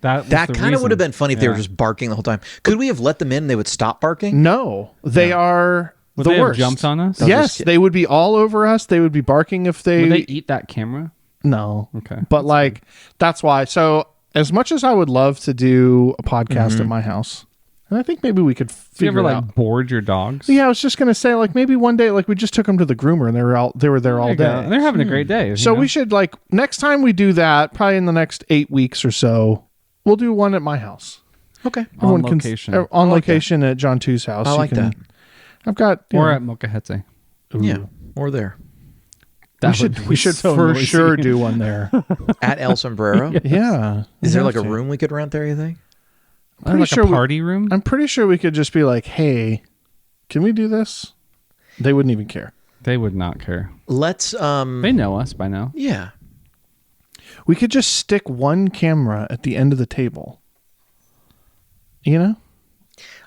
That Kind of would have been funny if they were just barking the whole time. Could we have let them in and they would stop barking? No, they are Would the they have worst. jumped on us? Yes, they would be all over us. They would be barking if Would they eat that camera? No. Okay. But like that's why. So as much as I would love to do a podcast at my house, and I think maybe we could Do you figure ever it like out. board your dogs? Yeah, I was just gonna say like maybe one day like we just took them to the groomer and they were there all There you go. day. And they're having a great day. So we should like next time we do that, probably in the next 8 weeks or so, we'll do one at my house. Okay. On Everyone location. on like location at John Two's house. I You like that. I've got Or at Mokahete. Yeah. Or there. we should for sure do one there. At El Sombrero. Yeah. Is there like a Okay. room we could rent there, you think? Pretty Like sure a party room? I'm pretty sure we could just be like, "Hey, can we do this?" They wouldn't even care. They would not care. Let's They know us by now. yeah. We could just stick one camera at the end of the table. You know?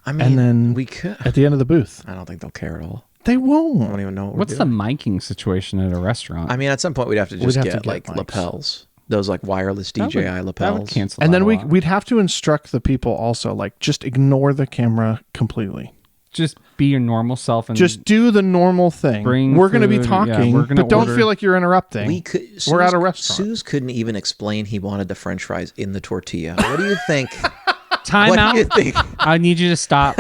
I mean, And then we could. at the end of the booth. I don't think they'll care at all. They I won't. don't even know what What's we're the doing. miking situation at a restaurant? I mean, at some point we'd have to just have to get get like mics. lapels. Those like wireless DJI That lapels. would cancel And out then a lot. we'd have to instruct the people also, like, just ignore the camera completely. just be your normal self and Just do the normal thing. Bring We're going to be food, yeah, talking, we're gonna but don't order. feel like you're interrupting. We could. We're at a restaurant. Sooze couldn't even explain he wanted the French fries in the tortilla. What do you think? time What out. do you think? I need you to stop.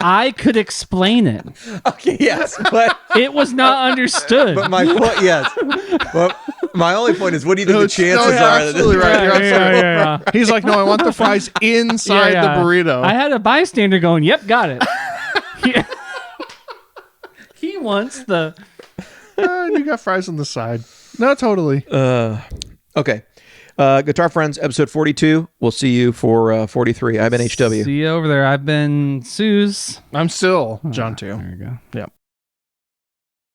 I could explain it. Okay, yes, but It was not understood. my point, yes. But my only point is, what do you think the chances you're are that this absolutely right. You're absolutely yeah. He's like, no, I want the fries inside Yeah. the burrito. I had a bystander going, "Yep, got it." Yeah. He wants the. You got fries on the side. No, totally. Okay. Guitar Friends, episode 42. We'll see you for 43. I've been HW. See you over there. I've been Sooze. I'm still John too. There you go. Yep.